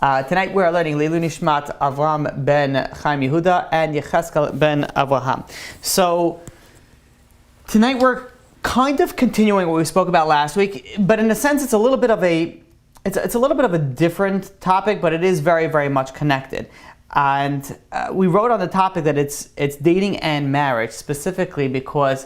Tonight we are learning Leilu Nishmat Avram ben Chaim Yehuda and Yecheskel ben Avraham. So tonight we're kind of continuing what we spoke about last week, but in a sense it's a little bit of a different topic, but it is very, very much connected. And we wrote on the topic that it's dating and marriage specifically because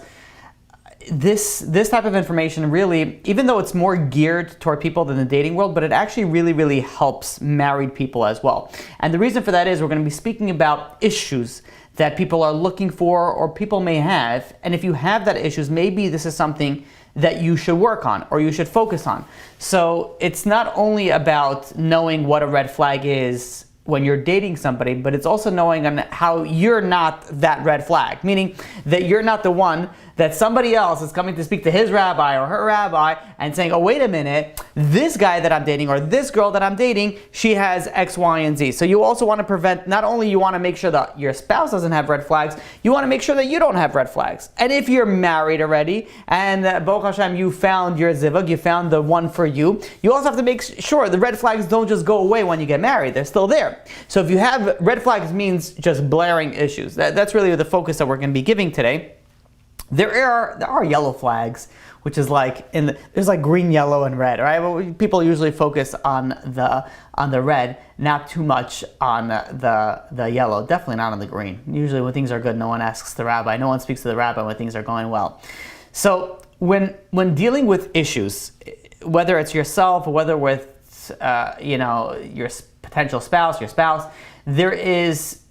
this type of information really, even though it's more geared toward people than the dating world, but it actually really, really helps married people as well. And the reason for that is we're going to be speaking about issues that people are looking for or people may have. And if you have that issues, maybe this is something that you should work on or you should focus on. So it's not only about knowing what a red flag is when you're dating somebody, but it's also knowing on how you're not that red flag, meaning that you're not the one that somebody else is coming to speak to his rabbi or her rabbi and saying, oh, wait a minute, this guy that I'm dating or this girl that I'm dating, she has X, Y, and Z. So you also want to prevent, not only you want to make sure that your spouse doesn't have red flags, you want to make sure that you don't have red flags. And if you're married already and Baruch Hashem, you found your zivug, you found the one for you, you also have to make sure the red flags don't just go away when you get married. They're still there. So if you have red flags, means just blaring issues. That's really the focus that we're going to be giving today. There are yellow flags, which is like there's like green, yellow, and red, right? But people usually focus on the red, not too much on the yellow. Definitely not on the green. Usually when things are good, no one asks the rabbi. No one speaks to the rabbi when things are going well. So when dealing with issues, whether it's yourself or whether with your potential spouse, your spouse, there is,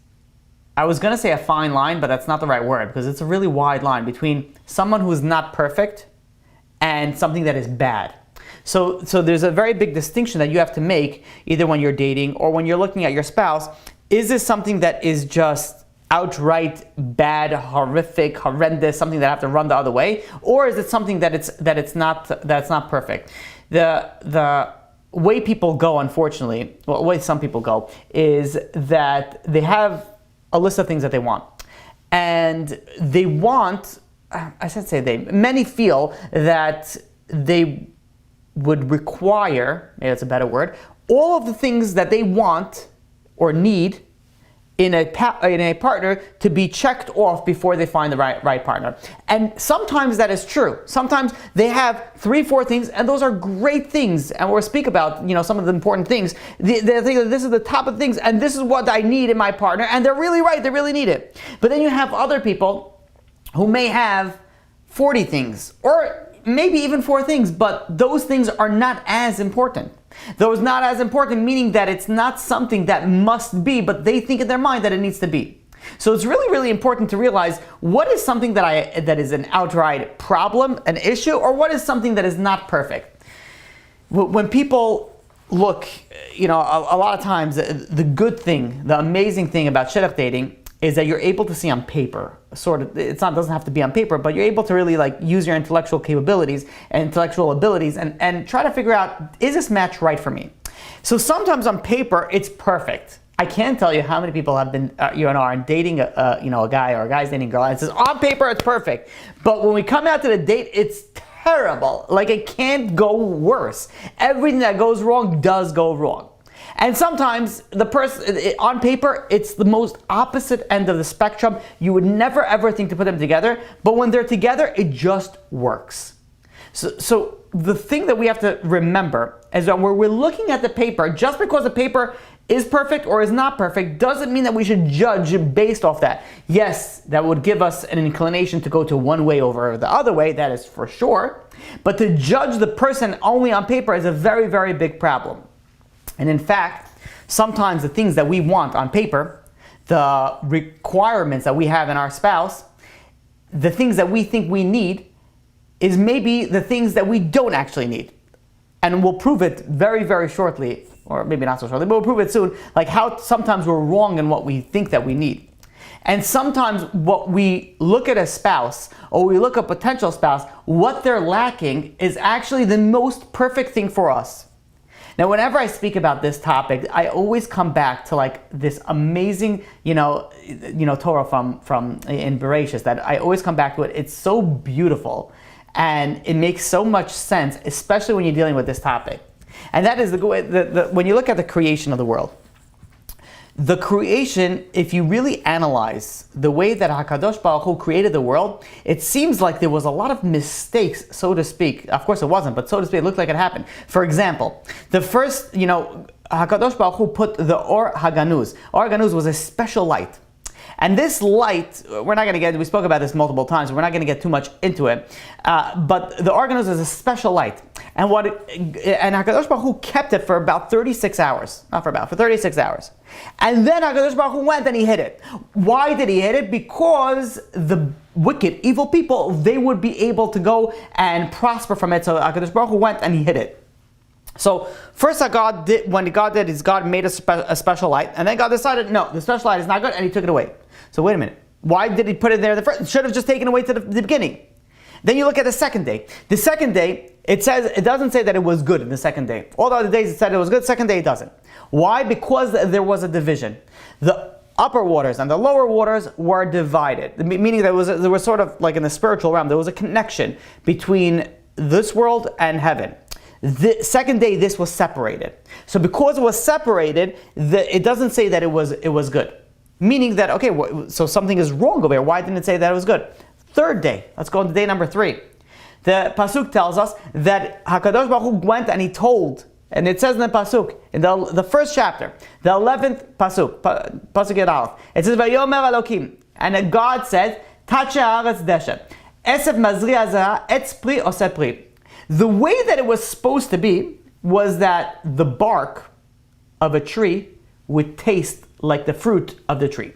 I was going to say a fine line, but that's not the right word because it's a really wide line between someone who's not perfect and something that is bad. So there's a very big distinction that you have to make either when you're dating or when you're looking at your spouse. Is this something that is just outright bad, horrific, horrendous, something that I have to run the other way, or is it something that's not perfect? The way people go, unfortunately, well, the way some people go is that they have a list of things that they want. And they want, many feel that they would require, maybe that's a better word, all of the things that they want or need in a partner to be checked off before they find the right partner. And sometimes that is true. Sometimes they have 3-4 things, and those are great things. And we'll speak about some of the important things. They think that this is the top of things, and this is what I need in my partner, and they're really right. They really need it. But then you have other people who may have 40 things, or maybe even 4 things, but those things are not as important. Those not as important, meaning that it's not something that must be, but they think in their mind that it needs to be. So it's really, really important to realize what is something that is an outright problem, an issue, or what is something that is not perfect. When people look, a lot of times the good thing, the amazing thing about shidduch dating is that you're able to see on paper, doesn't have to be on paper, but you're able to really use your intellectual capabilities and intellectual abilities and try to figure out, is this match right for me? So sometimes on paper, it's perfect. I can't tell you how many people have been, are dating a guy or a guy's dating a girl, and it says, on paper, it's perfect. But when we come out to the date, it's terrible. It can't go worse. Everything that goes wrong does go wrong. And sometimes the person, on paper, it's the most opposite end of the spectrum. You would never ever think to put them together, but when they're together, it just works. So the thing that we have to remember is that when we're looking at the paper, just because the paper is perfect or is not perfect, doesn't mean that we should judge based off that. Yes, that would give us an inclination to go to one way over the other way, that is for sure. But to judge the person only on paper is a very, very big problem. And in fact, sometimes the things that we want on paper, the requirements that we have in our spouse, the things that we think we need, is maybe the things that we don't actually need. And we'll prove it very, very shortly, or maybe not so shortly, but we'll prove it soon, how sometimes we're wrong in what we think that we need. And sometimes what we look at a spouse, or we look at a potential spouse, what they're lacking is actually the most perfect thing for us. Now, whenever I speak about this topic, I always come back to this amazing, Torah from in Beit that I always come back to it. It's so beautiful, and it makes so much sense, especially when you're dealing with this topic. And that is when you look at the creation of the world. The creation, if you really analyze the way that HaKadosh Baruch Hu created the world, it seems like there was a lot of mistakes, so to speak. Of course it wasn't, but so to speak, it looked like it happened. For example, the first, HaKadosh Baruch Hu put the Or HaGanuz. Or HaGanuz was a special light. And this light, we spoke about this multiple times, we're not going to get too much into it, but the Or HaGanuz is a special light. And HaKadosh Baruch Hu kept it for about 36 hours. For 36 hours. And then HaKadosh Baruch Hu went and he hid it. Why did he hid it? Because the wicked, evil people, they would be able to go and prosper from it. So HaKadosh Baruch Hu went and he hid it. So first God made a special light, and then God decided, no, the special light is not good, and he took it away. So wait a minute. Why did he put it there? Should have just taken it away to the beginning. Then you look at the second day. The second day, it doesn't say that it was good in the second day. All the other days it said it was good, second day it doesn't. Why? Because there was a division. The upper waters and the lower waters were divided. Meaning there was sort of like in the spiritual realm, there was a connection between this world and heaven. The second day, this was separated. So because it was separated, it doesn't say that it was good. Meaning that, so something is wrong over here. Why didn't it say that it was good? Third day, let's go into day number 3. The Pasuk tells us that HaKadosh Baruch Hu went and he told, and it says in the Pasuk, in the first chapter, the 11th Pasuk, Pasuk Yud Aleph, it says, Vayomer Elokim, and God said, Tache haaretz deshe, esef mazri azara, etz pri oseh pri. The way that it was supposed to be was that the bark of a tree would taste like the fruit of the tree.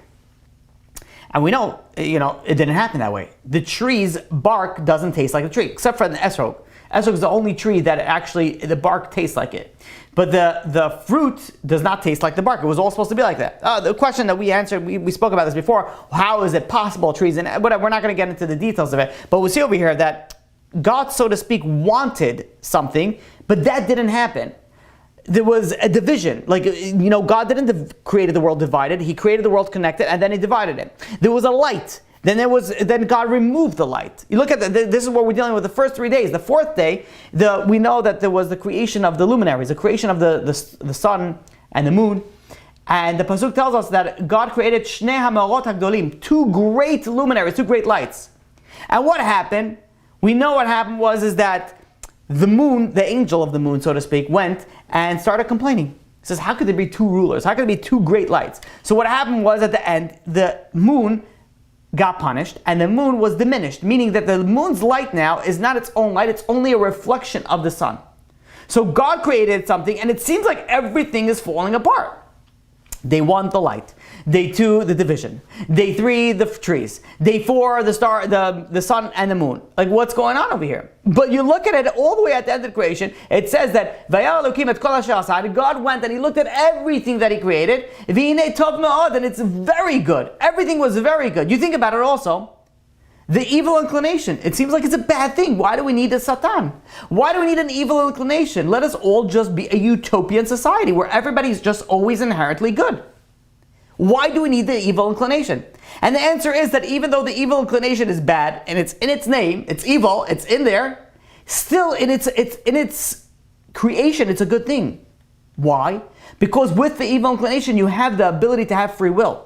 And we know, it didn't happen that way. The tree's bark doesn't taste like a tree, except for the esrog. Esrog is the only tree that actually, the bark tastes like it. But the fruit does not taste like the bark. It was all supposed to be like that. The question that we answered, we spoke about this before, how is it possible trees, and whatever, we're not going to get into the details of it, but we'll see over here that God, so to speak, wanted something, but that didn't happen. There was a division. God didn't create the world divided. He created the world connected, and then he divided it. There was a light. Then God removed the light. You look at this is what we're dealing with the first 3 days. The fourth day, we know that there was the creation of the luminaries, the creation of the sun and the moon. And the Pasuk tells us that God created Shnei HaMeorot HaGdolim, 2 great luminaries, 2 great lights. And what happened? We know what happened is that the moon, the angel of the moon, so to speak, went and started complaining. He says, how could there be 2 rulers? How could there be 2 great lights? So what happened was at the end, the moon got punished and the moon was diminished, meaning that the moon's light now is not its own light, it's only a reflection of the sun. So God created something and it seems like everything is falling apart. Day 1, the light. Day 2, the division. Day 3, the trees. Day 4, the star, the sun and the moon. Like, what's going on over here? But you look at it all the way at the end of the creation, it says that Vayar Elokim et kol asher asah, God went and he looked at everything that he created, V'hinei tov me'od, and it's very good. Everything was very good. You think about it also. The evil inclination. It seems like it's a bad thing. Why do we need a Satan? Why do we need an evil inclination? Let us all just be a utopian society where everybody's just always inherently good. Why do we need the evil inclination? And the answer is that even though the evil inclination is bad and it's in its name, it's evil, it's in there, still in its creation, it's a good thing. Why? Because with the evil inclination, you have the ability to have free will.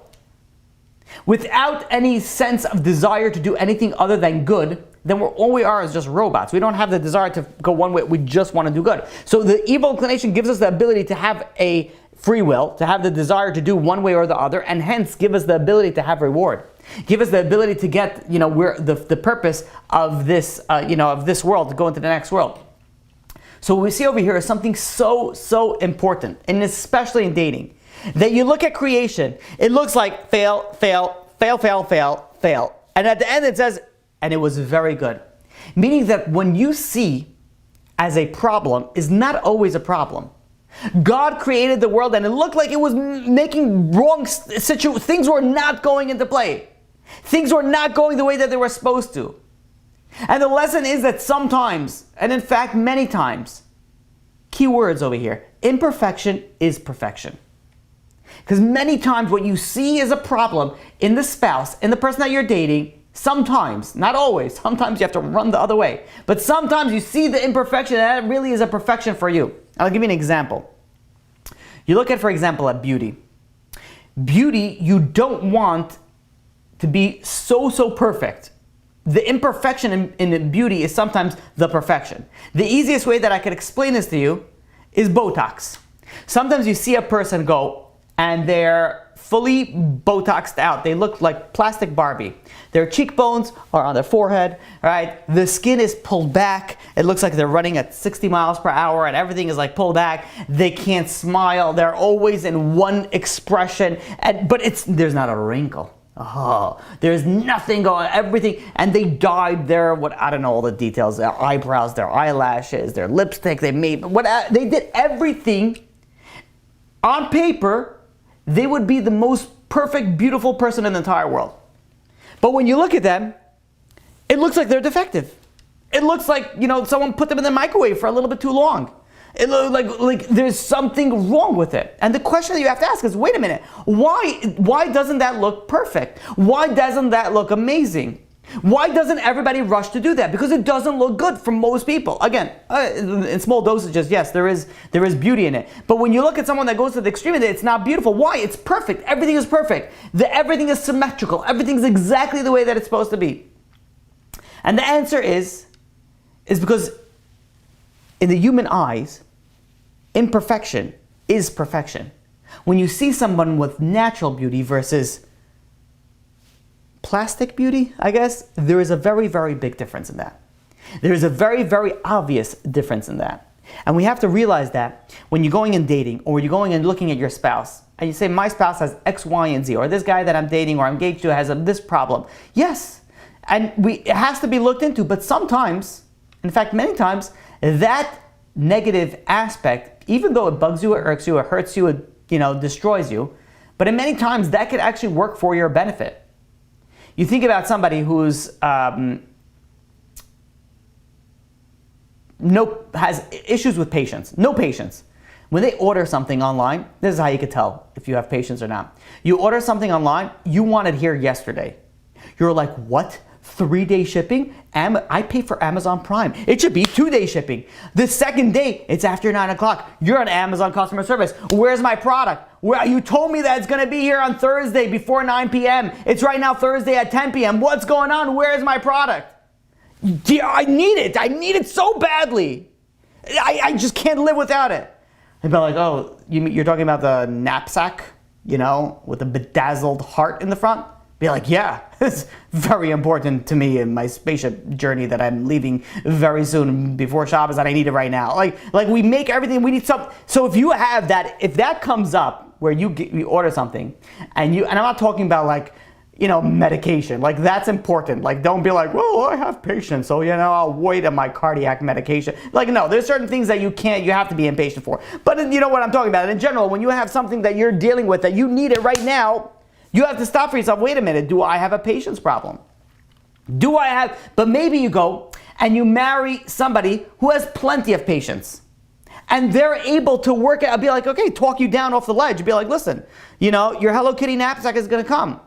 Without any sense of desire to do anything other than good, then all we are is just robots. We don't have the desire to go one way, we just want to do good. So the evil inclination gives us the ability to have a free will, to have the desire to do one way or the other, and hence give us the ability to have reward. Give us the ability to get, where the purpose of this, of this world, to go into the next world. So what we see over here is something so important, and especially in dating. That you look at creation, it looks like fail, fail, fail, fail, fail, fail. And at the end it says, and it was very good. Meaning that when you see as a problem is not always a problem. God created the world and it looked like it was making wrong things were not going into play. Things were not going the way that they were supposed to. And the lesson is that sometimes, and in fact many times, key words over here, imperfection is perfection. Because many times what you see as a problem in the spouse, in the person that you're dating, Sometimes, not always. Sometimes you have to run the other way. But sometimes you see the imperfection and that really is a perfection for you. I'll give you an example. You look at, for example, at beauty. Beauty, you don't want to be so perfect. The imperfection in beauty is sometimes the perfection. The easiest way that I could explain this to you is Botox. Sometimes you see a person go and they're fully Botoxed out. They look like plastic Barbie. Their cheekbones are on their forehead, right? The skin is pulled back. It looks like they're running at 60 miles per hour and everything is like pulled back. They can't smile. They're always in one expression, but there's not a wrinkle. Oh, there's nothing going, everything, and they dyed I don't know all the details, their eyebrows, their eyelashes, their lipstick, they did everything. On paper, they would be the most perfect, beautiful person in the entire world. But when you look at them, it looks like they're defective. It looks like, someone put them in the microwave for a little bit too long. It looks like there's something wrong with it. And the question that you have to ask is, wait a minute, why doesn't that look perfect? Why doesn't that look amazing? Why doesn't everybody rush to do that? Because it doesn't look good for most people. Again, in small dosages, yes, there is beauty in it. But when you look at someone that goes to the extreme of it, it's not beautiful. Why? It's perfect. Everything is perfect. Everything is symmetrical. Everything's exactly the way that it's supposed to be. And the answer is because in the human eyes, imperfection is perfection. When you see someone with natural beauty versus plastic beauty, I guess, there is a very, very big difference in that. There is a very, very obvious difference in that. And we have to realize that when you're going and dating, or you're going and looking at your spouse, and you say, my spouse has X, Y, and Z, or this guy that I'm dating or I'm engaged to has this problem. Yes, and it has to be looked into, but sometimes, in fact, many times, that negative aspect, even though it bugs you, it irks you, it hurts you, it destroys you, but in many times that could actually work for your benefit. You think about somebody who's has issues with patience, no patience. When they order something online, this is how you could tell if you have patience or not. You order something online, you want it here yesterday. You're like, what? 3-day shipping? I pay for Amazon Prime. It should be 2-day shipping. The second day, it's after 9 o'clock. You're on Amazon customer service. Where's my product? You told me that it's going to be here on Thursday before 9 p.m. It's right now Thursday at 10 p.m. What's going on? Where's my product? I need it. I need it so badly. I just can't live without it. They'd be like, oh, you're talking about the knapsack, with the bedazzled heart in the front? Be like, yeah, it's very important to me in my spaceship journey that I'm leaving very soon before Shabbos, and I need it right now. Like we make everything, we need something. So if you have that, if that comes up where you order something, and I'm not talking about medication, that's important. Don't be like, well, I have patience, so I'll wait on my cardiac medication. No, there's certain things that you have to be impatient for. But you know what I'm talking about. In general, when you have something that you're dealing with that you need it right now, you have to stop for yourself. Wait a minute, do I have a patience problem? But maybe you go and you marry somebody who has plenty of patience. And they're able to work it. I'll be like, okay, talk you down off the ledge. Be like, listen, your Hello Kitty knapsack is going to come.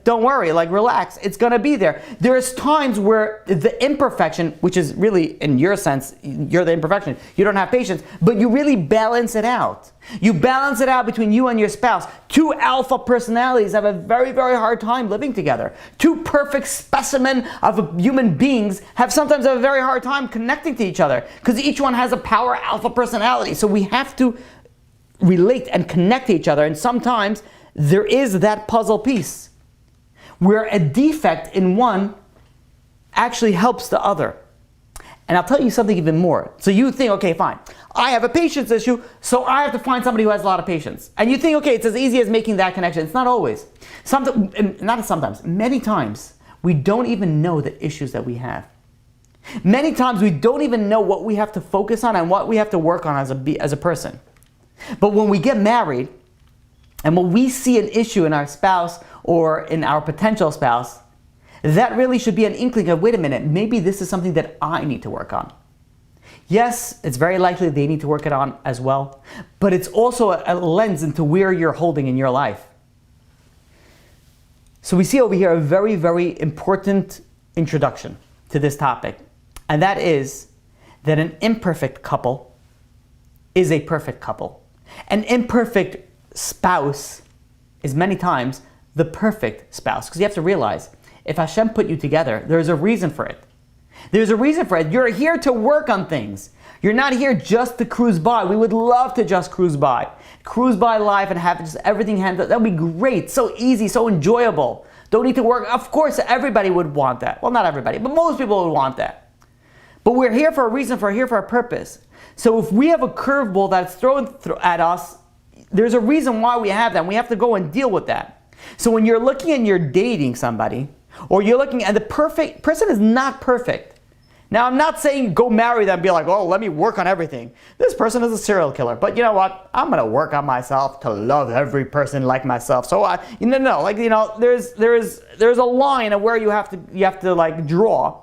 Don't worry, relax. It's going to be there. There's times where the imperfection, which is really, in your sense, you're the imperfection. You don't have patience, but you really balance it out. You balance it out between you and your spouse. Two alpha personalities have a very, very hard time living together. Two perfect specimen of human beings sometimes have a very hard time connecting to each other because each one has a power alpha personality. So we have to relate and connect to each other. And sometimes there is that puzzle piece where a defect in one actually helps the other. And I'll tell you something even more. So you think, okay, fine, I have a patience issue, so I have to find somebody who has a lot of patience. And you think, okay, it's as easy as making that connection. It's not always. Many times, we don't even know the issues that we have. Many times, we don't even know what we have to focus on and what we have to work on as a person. But when we get married, and when we see an issue in our spouse or in our potential spouse, that really should be an inkling of, wait a minute, maybe this is something that I need to work on. Yes, it's very likely they need to work it on as well, but it's also a lens into where you're holding in your life. So we see over here a very, very important introduction to this topic. And that is that an imperfect couple is a perfect couple. An imperfect spouse is many times the perfect spouse. Because you have to realize, if Hashem put you together, there's a reason for it. There's a reason for it. You're here to work on things. You're not here just to cruise by. We would love to just cruise by. Cruise by life and have just everything handled. That would be great. So easy, so enjoyable. Don't need to work. Of course, everybody would want that. Well, not everybody, but most people would want that. But we're here for a reason, we're here for a purpose. So if we have a curveball that's thrown at us, there's a reason why we have that, and we have to go and deal with that. So when you're looking and you're dating somebody, or you're looking at the perfect person is not perfect. Now, I'm not saying go marry them and be like, oh, let me work on everything. This person is a serial killer. But you know what? I'm going to work on myself to love every person like myself. So, there's a line of where you have to like draw.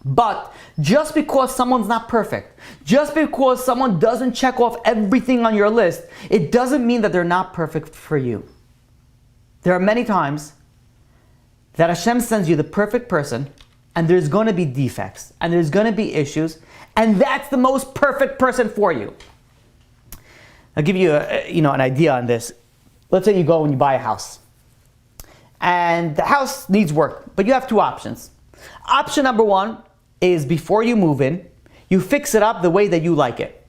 But just because someone's not perfect, just because someone doesn't check off everything on your list, it doesn't mean that they're not perfect for you. There are many times that Hashem sends you the perfect person, and there's going to be defects, and there's going to be issues, and that's the most perfect person for you. I'll give you an idea on this. Let's say you go and you buy a house, and the house needs work, but you have two options. Option number one is before you move in, you fix it up the way that you like it.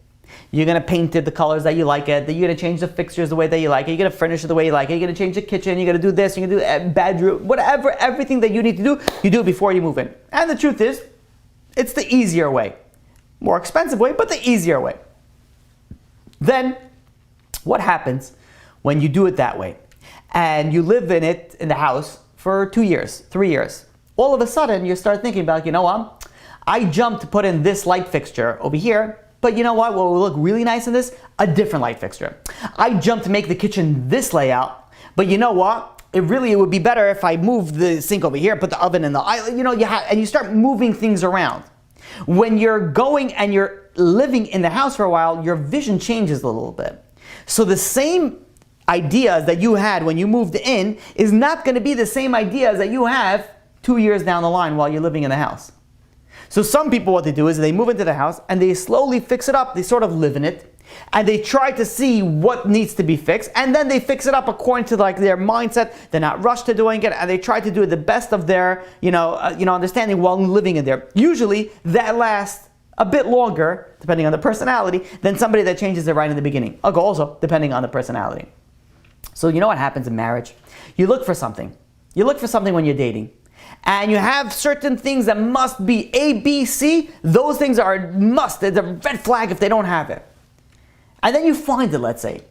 You're going to paint it the colors that you like it. You're going to change the fixtures the way that you like it. You're going to furnish it the way you like it. You're going to change the kitchen. You're going to do this. You're going to do a bedroom. Whatever, everything that you need to do, you do it before you move in. And the truth is, it's the easier way. More expensive way, but the easier way. Then, what happens when you do it that way? And you live in it, in the house, for 2 years, 3 years. All of a sudden, you start thinking about, you know what? I jumped to put in this light fixture over here. But you know what will look really nice in this? A different light fixture. I jumped to make the kitchen this layout, but you know what? It would be better if I moved the sink over here, put the oven in the island, and you start moving things around. When you're going and you're living in the house for a while, your vision changes a little bit. So the same ideas that you had when you moved in is not going to be the same ideas that you have 2 years down the line while you're living in the house. So some people, what they do is they move into the house and they slowly fix it up. They sort of live in it and they try to see what needs to be fixed, and then they fix it up according to like their mindset. They're not rushed to doing it, and they try to do it the best of their understanding while living in there. Usually that lasts a bit longer, depending on the personality, than somebody that changes it right in the beginning. Also, depending on the personality. So you know what happens in marriage? You look for something. You look for something when you're dating. And you have certain things that must be A, B, C. Those things are a must. It's a red flag if they don't have it. And then you find it, let's say.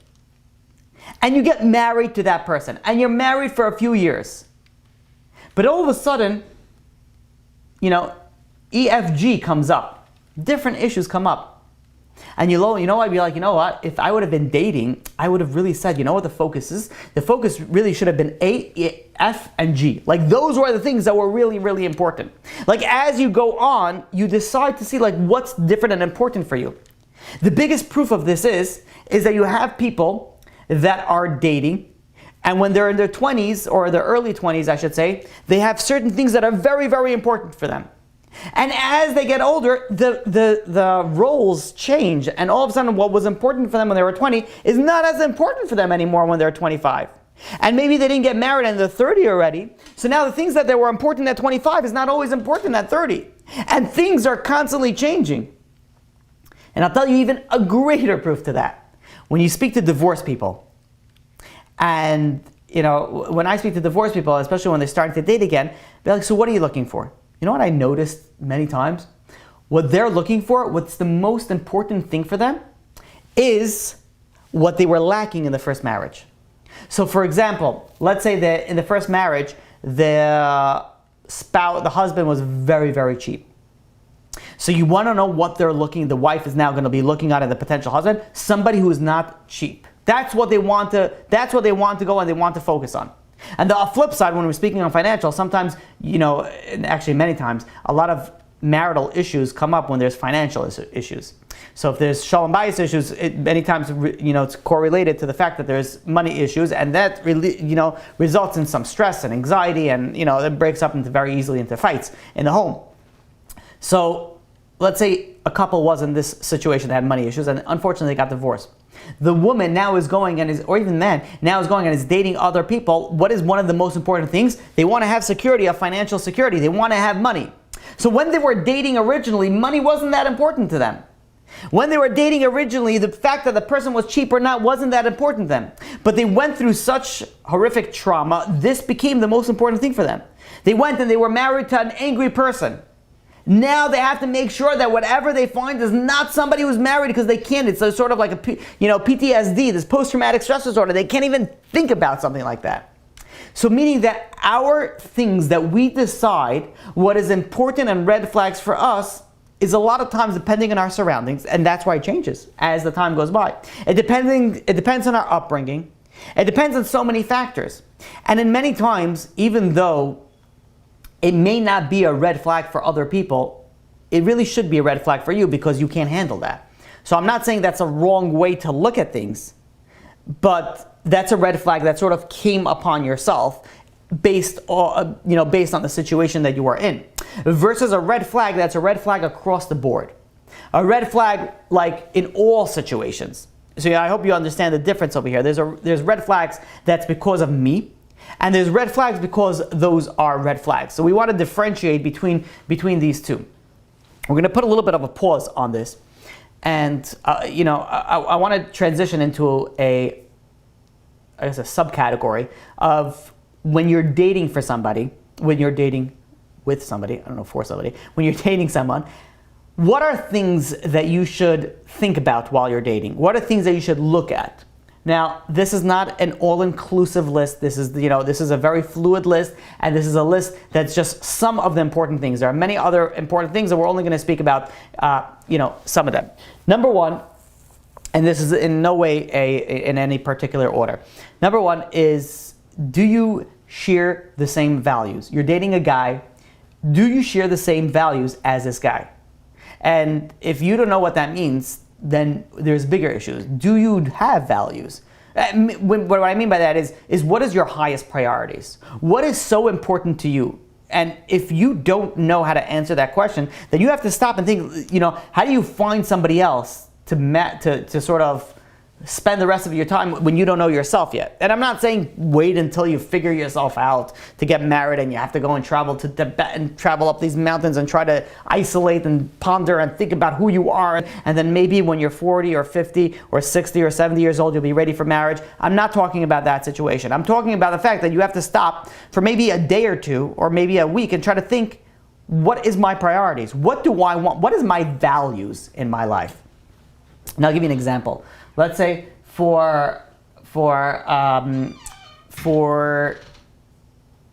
And you get married to that person. And you're married for a few years. But all of a sudden, EFG comes up. Different issues come up. And I'd be like, you know what? If I would have been dating, I would have really said, you know what the focus is? The focus really should have been A, F, and G. Like those were the things that were really, really important. Like as you go on, you decide to see like what's different and important for you. The biggest proof of this is that you have people that are dating, and when they're in their 20s, or their early 20s, I should say, they have certain things that are very, very important for them. And as they get older, the roles change, and all of a sudden what was important for them when they were 20 is not as important for them anymore when they're 25. And maybe they didn't get married and they're 30 already, so now the things that were important at 25 is not always important at 30. And things are constantly changing. And I'll tell you even a greater proof to that. When you speak to divorced people, and when I speak to divorced people, especially when they're starting to date again, they're like, so what are you looking for? You know what I noticed many times? What they're looking for, what's the most important thing for them, is what they were lacking in the first marriage. So for example, let's say that in the first marriage, the husband was very, very cheap. So you want to know what the wife is now going to be looking at in the potential husband, somebody who is not cheap. That's what they want to go and they want to focus on. And the flip side, when we're speaking on financial, sometimes, and actually many times, a lot of marital issues come up when there's financial issues. So if there's shalom bayis issues, many times it's correlated to the fact that there's money issues, and that really results in some stress and anxiety, and it breaks up very easily into fights in the home. So let's say a couple was in this situation that had money issues, and unfortunately they got divorced. The woman now is going or even man now is going and is dating other people. What is one of the most important things? They want to have security, a financial security. They want to have money. So when they were dating originally, money wasn't that important to them. When they were dating originally, the fact that the person was cheap or not wasn't that important to them. But they went through such horrific trauma, this became the most important thing for them. They went and they were married to an angry person. Now they have to make sure that whatever they find is not somebody who's married, because they can't. It's sort of like a PTSD, this post-traumatic stress disorder. They can't even think about something like that. So meaning that our things that we decide what is important and red flags for us is a lot of times depending on our surroundings, and that's why it changes as the time goes by. It depends on our upbringing. It depends on so many factors. And in many times, even though it may not be a red flag for other people, it really should be a red flag for you because you can't handle that. So I'm not saying that's a wrong way to look at things, but that's a red flag that sort of came upon yourself based on the situation that you are in. Versus a red flag that's a red flag across the board. A red flag like in all situations. So I hope you understand the difference over here. There's red flags that's because of me, and there's red flags because those are red flags. So we want to differentiate between these two. We're going to put a little bit of a pause on this, and I want to transition into a subcategory of when you're dating for somebody, when you're dating with somebody, for somebody, when you're dating someone. What are things that you should think about while you're dating? What are things that you should look at? Now, this is not an all-inclusive list. This is a very fluid list, and this is a list that's just some of the important things. There are many other important things, and we're only going to speak about, some of them. Number one, and this is in no way in any particular order. Number one is, do you share the same values? You're dating a guy. Do you share the same values as this guy? And if you don't know what that means, then there's bigger issues. Do you have values? What I mean by that is what is your highest priorities? What is so important to you? And if you don't know how to answer that question, then you have to stop and think, how do you find somebody else to sort of spend the rest of your time when you don't know yourself yet? And I'm not saying wait until you figure yourself out to get married and you have to go and travel to Tibet and travel up these mountains and try to isolate and ponder and think about who you are, and then maybe when you're 40 or 50 or 60 or 70 years old you'll be ready for marriage. I'm not talking about that situation. I'm talking about the fact that you have to stop for maybe a day or two or maybe a week and try to think, what is my priorities? What do I want? What is my values in my life? And I'll give you an example. Let's say for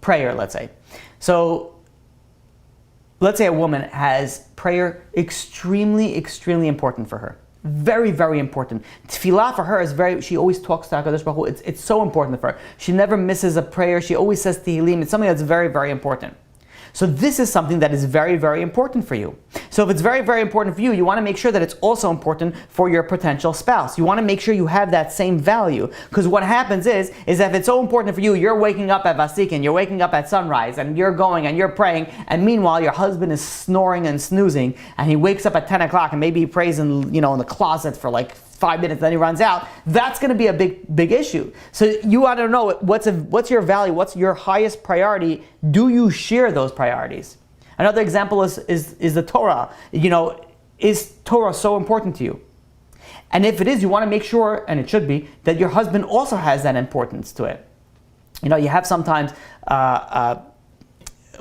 prayer, let's say. So let's say a woman has prayer extremely, extremely important for her. Very, very important. Tefillah for her is she always talks to HaKadosh Baruch Hu. It's so important for her. She never misses a prayer. She always says Tehillim. It's something that's very, very important. So this is something that is very, very important for you. So if it's very, very important for you, you want to make sure that it's also important for your potential spouse. You want to make sure you have that same value. Because what happens is if it's so important for you, you're waking up at Vasikin, you're waking up at sunrise, and you're going and you're praying, and meanwhile your husband is snoring and snoozing, and he wakes up at 10 o'clock and maybe he prays in the closet for like 5 minutes, then he runs out. That's going to be a big issue. So you want to know what's your value, what's your highest priority. Do you share those priorities? Another example is the Torah. Is Torah so important to you? And if it is, you want to make sure, and it should be, that your husband also has that importance to it. You have sometimes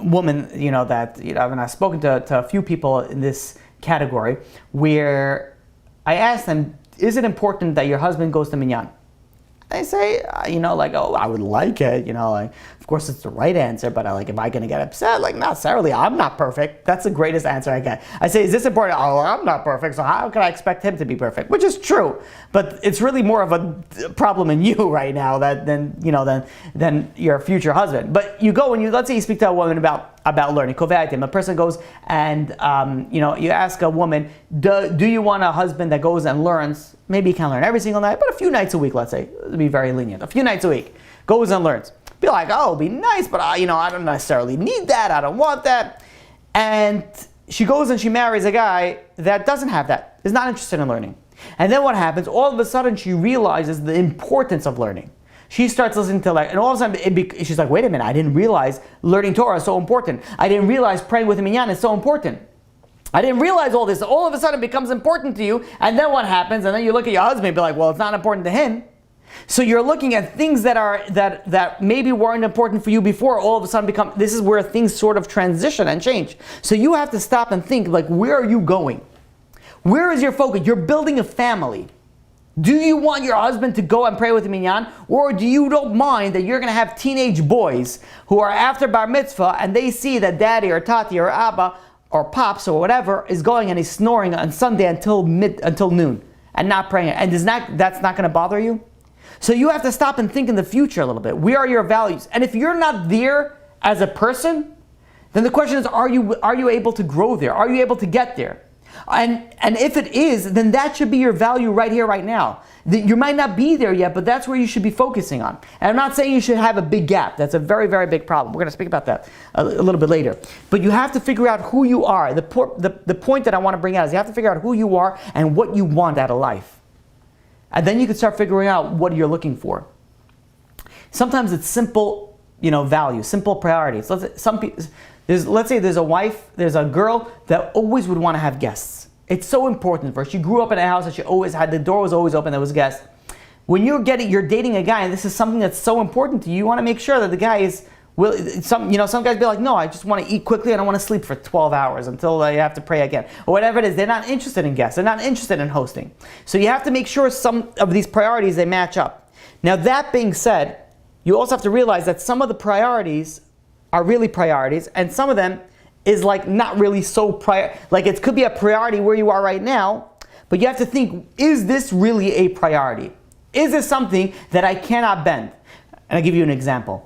women, and I've spoken to a few people in this category where I ask them, is it important that your husband goes to minyan? They say, oh, I would like it, of course it's the right answer, but am I going to get upset? Not necessarily, I'm not perfect. That's the greatest answer I get. I say, is this important? Oh, I'm not perfect, so how can I expect him to be perfect? Which is true, but it's really more of a problem in you right now than your future husband. But you go and let's say you speak to a woman about about learning. A person goes and you ask a woman, do you want a husband that goes and learns? Maybe he can't learn every single night, but a few nights a week, let's say. It'd be very lenient. A few nights a week, goes and learns. Be like, oh, it'll be nice, but I don't necessarily need that. I don't want that. And she goes and she marries a guy that doesn't have that, is not interested in learning. And then what happens? All of a sudden, she realizes the importance of learning. She starts listening to and all of a sudden, she's like, wait a minute, I didn't realize learning Torah is so important. I didn't realize praying with a minyan is so important. I didn't realize all this. All of a sudden, it becomes important to you. And then what happens? And then you look at your husband and be like, well, it's not important to him. So you're looking at things that maybe weren't important for you before, all of a sudden this is where things sort of transition and change. So you have to stop and think, where are you going? Where is your focus? You're building a family. Do you want your husband to go and pray with the minyan? Or do you don't mind that you're going to have teenage boys who are after bar mitzvah and they see that daddy or tati or abba or pops or whatever is going and he's snoring on Sunday until noon and not praying? And that's not going to bother you? So you have to stop and think in the future a little bit. Where are your values? And if you're not there as a person, then the question is, are you able to grow there? Are you able to get there? And if it is, then that should be your value right here, right now. You might not be there yet, but that's where you should be focusing on. And I'm not saying you should have a big gap. That's a very, very big problem. We're going to speak about that a little bit later. But you have to figure out who you are. The point that I want to bring out is you have to figure out who you are and what you want out of life. And then you can start figuring out what you're looking for. Sometimes it's simple, values, simple priorities. Let's say there's a wife, there's a girl that always would want to have guests. It's so important for her. She grew up in a house that she always had, the door was always open, there was guests. When you're dating a guy and this is something that's so important to you, you want to make sure that the guy is, some guys be like, no, I just want to eat quickly and I want to sleep for 12 hours until I have to pray again. Or whatever it is, they're not interested in guests. They're not interested in hosting. So you have to make sure some of these priorities, they match up. Now that being said, you also have to realize that some of the priorities are really priorities and some of them is not really so it could be a priority where you are right now, but you have to think, is this really a priority? Is this something that I cannot bend? And I'll give you an example.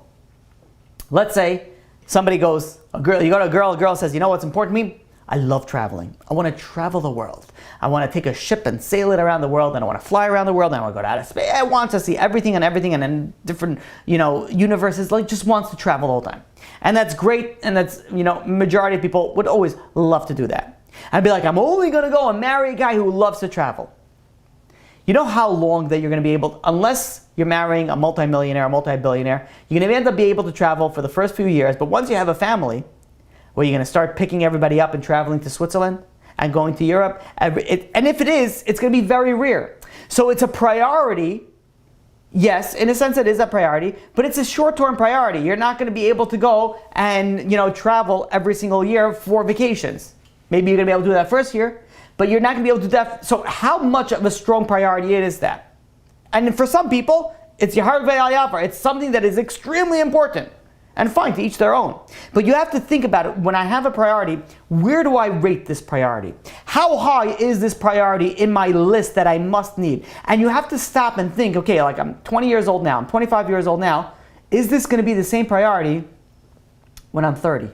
Let's say somebody goes, you go to a girl says, you know what's important to me? I love traveling. I want to travel the world. I want to take a ship and sail it around the world, and I want to fly around the world, and I want to go to outer space. I want to see everything and in different, universes, just wants to travel all the time. And that's great, and that's, majority of people would always love to do that. I'd be like, I'm only going to go and marry a guy who loves to travel. You know how long that you're going to be able, unless you're marrying a multimillionaire, a multi-billionaire, you're going to end up being able to travel for the first few years, but once you have a family, where you're going to start picking everybody up and traveling to Switzerland and going to Europe, and if it is, it's going to be very rare. So it's a priority. Yes, in a sense it is a priority, but it's a short-term priority. You're not going to be able to go and travel every single year for vacations. Maybe you're going to be able to do that first year, but you're not going to be able to do that. So how much of a strong priority is that? And for some people, it's Yahar Ve'al. It's something that is extremely important. And fine, to each their own. But you have to think about it. When I have a priority, where do I rate this priority? How high is this priority in my list that I must need? And you have to stop and think, okay, I'm 20 years old now, I'm 25 years old now. Is this going to be the same priority when I'm 30?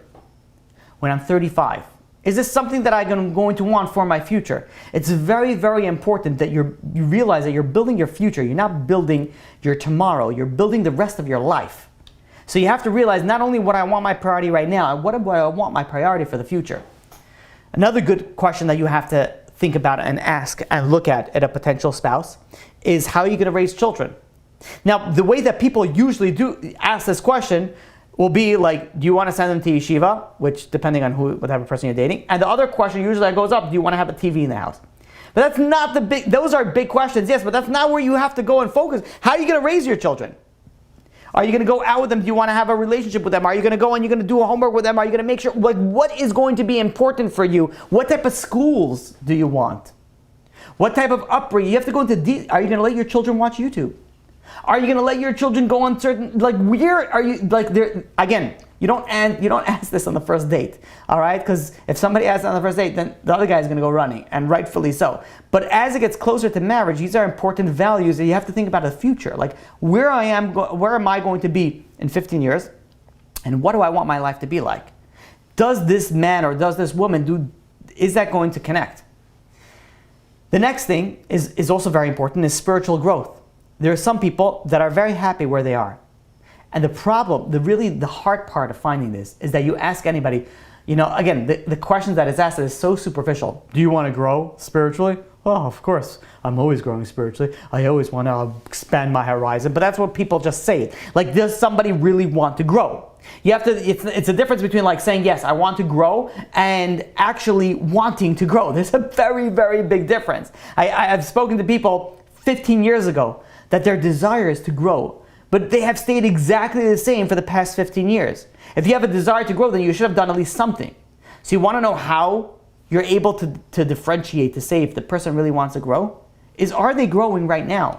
When I'm 35? Is this something that I'm going to want for my future? It's very, very important that you realize that you're building your future. You're not building your tomorrow. You're building the rest of your life. So you have to realize not only what I want my priority right now, what do I want my priority for the future? Another good question that you have to think about and ask and look at a potential spouse is, how are you going to raise children? Now, the way that people usually do ask this question will be do you want to send them to yeshiva? Which, depending on what type of person you're dating. And the other question usually that goes up, do you want to have a TV in the house? But that's not those are big questions, yes, but that's not where you have to go and focus. How are you going to raise your children? Are you going to go out with them? Do you want to have a relationship with them? Are you going to go and you're going to do a homework with them? Are you going to make sure, what is going to be important for you? What type of schools do you want? What type of upbringing? You have to go into are you going to let your children watch YouTube? Are you going to let your children go on certain, where are you, again, you don't ask this on the first date, all right? Because if somebody asks on the first date, then the other guy is going to go running, and rightfully so. But as it gets closer to marriage, these are important values that you have to think about the future. Where am I going to be in 15 years, and what do I want my life to be like? does this man or does this woman is that going to connect? The next thing is also very important, is spiritual growth. There are some people that are very happy where they are. And the problem, the hard part of finding this is that you ask anybody, again, the question that is asked is so superficial. Do you want to grow spiritually? Oh, of course. I'm always growing spiritually. I always want to expand my horizon. But that's what people just say. Like, does somebody really want to grow? You have to. It's a difference between like saying, yes, I want to grow, and actually wanting to grow. There's a very, very big difference. I've spoken to people 15 years ago that their desire is to grow, but they have stayed exactly the same for the past 15 years. If you have a desire to grow, then you should have done at least something. So you want to know how you're able to differentiate, to say if the person really wants to grow, are they growing right now?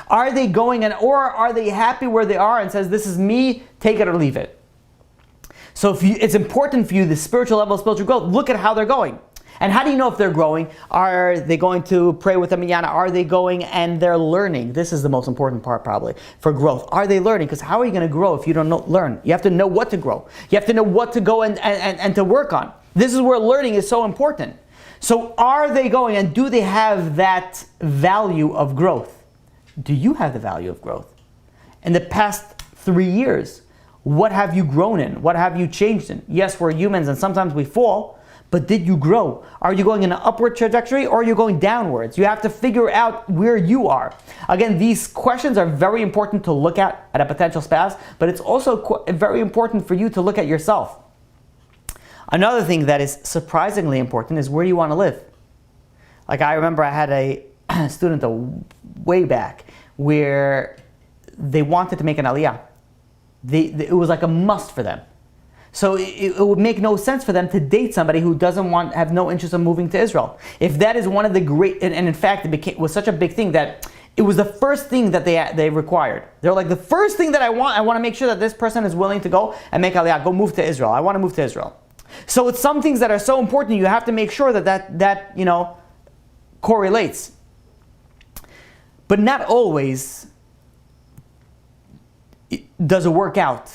Are they going, or are they happy where they are and says, this is me, take it or leave it? So it's important for you, the spiritual level of spiritual growth, look at how they're going. And how do you know if they're growing? Are they going to pray with a minyan? Are they going and they're learning? This is the most important part probably for growth. Are they learning? Because how are you going to grow if you don't learn? You have to know what to grow. You have to know what to go and to work on. This is where learning is so important. So are they going, and do they have that value of growth? Do you have the value of growth? In the past 3 years, what have you grown in? What have you changed in? Yes, we're humans and sometimes we fall, but did you grow? Are you going in an upward trajectory or are you going downwards? You have to figure out where you are. Again, these questions are very important to look at a potential spouse, but it's also very important for you to look at yourself. Another thing that is surprisingly important is where you want to live. Like, I remember I had a student way back where they wanted to make an aliyah. It was like a must for them. So it would make no sense for them to date somebody who have no interest in moving to Israel. If that is one of the great, and in fact it was such a big thing that it was the first thing that they required. They're like, the first thing that I want to make sure that this person is willing to go and make aliyah, go move to Israel. I want to move to Israel. So it's some things that are so important, you have to make sure that correlates. But not always does it work out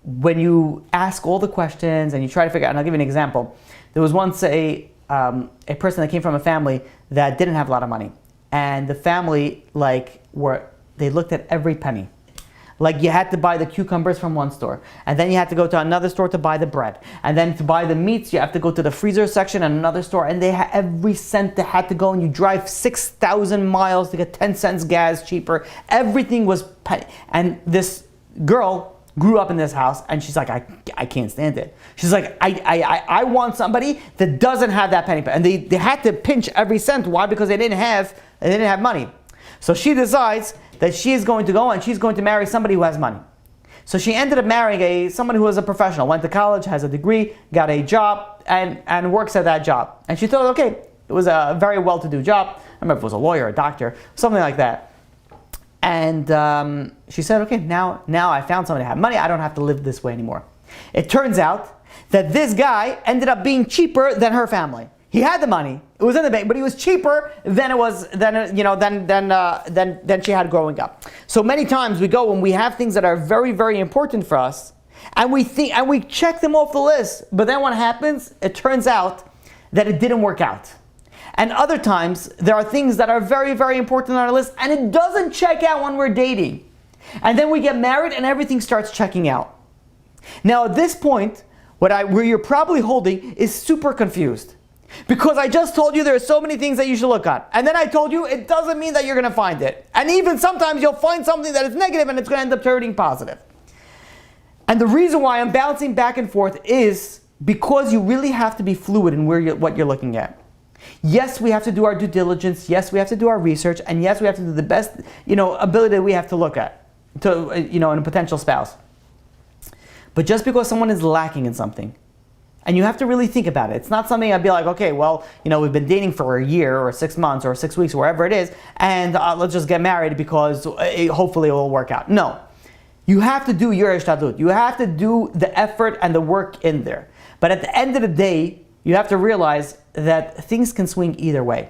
when you ask all the questions and you try to figure out. And I'll give you an example. There was once a person that came from a family that didn't have a lot of money, and the family they looked at every penny. Like, you had to buy the cucumbers from one store, and then you had to go to another store to buy the bread, and then to buy the meats you have to go to the freezer section in another store, and they had every cent they had to go, and you drive 6,000 miles to get 10 cents gas cheaper. Everything was penny. And this girl grew up in this house, and she's like, I can't stand it. She's like, I want somebody that doesn't have that penny. And they had to pinch every cent. Why? Because they didn't have money. So she decides that she is going to go and she's going to marry somebody who has money. So she ended up marrying someone who was a professional, went to college, has a degree, got a job, and works at that job. And she thought, okay, it was a very well-to-do job. I don't remember if it was a lawyer, a doctor, something like that. And she said, okay, now I found somebody who had money. I don't have to live this way anymore. It turns out that this guy ended up being cheaper than her family. He had the money. It was in the bank, but he was cheaper than than she had growing up. So many times we go and we have things that are very, very important for us, and we check them off the list. But then what happens? It turns out that it didn't work out. And other times there are things that are very, very important on our list, and it doesn't check out when we're dating. And then we get married, and everything starts checking out. Now at this point, where you're probably holding is super confused. Because I just told you there are so many things that you should look at. And then I told you it doesn't mean that you're going to find it. And even sometimes you'll find something that is negative and it's going to end up turning positive. And the reason why I'm bouncing back and forth is because you really have to be fluid in what you're looking at. Yes, we have to do our due diligence. Yes, we have to do our research. And yes, we have to do the best ability that we have to look at in a potential spouse. But just because someone is lacking in something, and you have to really think about it. It's not something I'd be like, okay, well, we've been dating for a year or 6 months or 6 weeks, or wherever it is, and let's just get married because hopefully it will work out. No. You have to do your ishtadlut. You have to do the effort and the work in there. But at the end of the day, you have to realize that things can swing either way.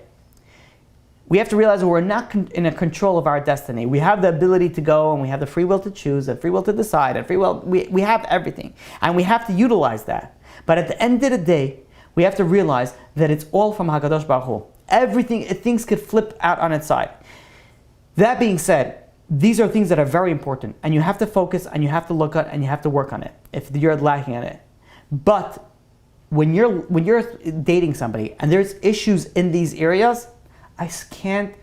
We have to realize that we're not in a control of our destiny. We have the ability to go, and we have the free will to choose, and free will to decide, and free will. We have everything, and we have to utilize that. But at the end of the day, we have to realize that it's all from HaKadosh Baruch Hu. Everything, things could flip out on its side. That being said, these are things that are very important, and you have to focus, and you have to look at, and you have to work on it if you're lacking at it. But when you're dating somebody and there's issues in these areas, I can't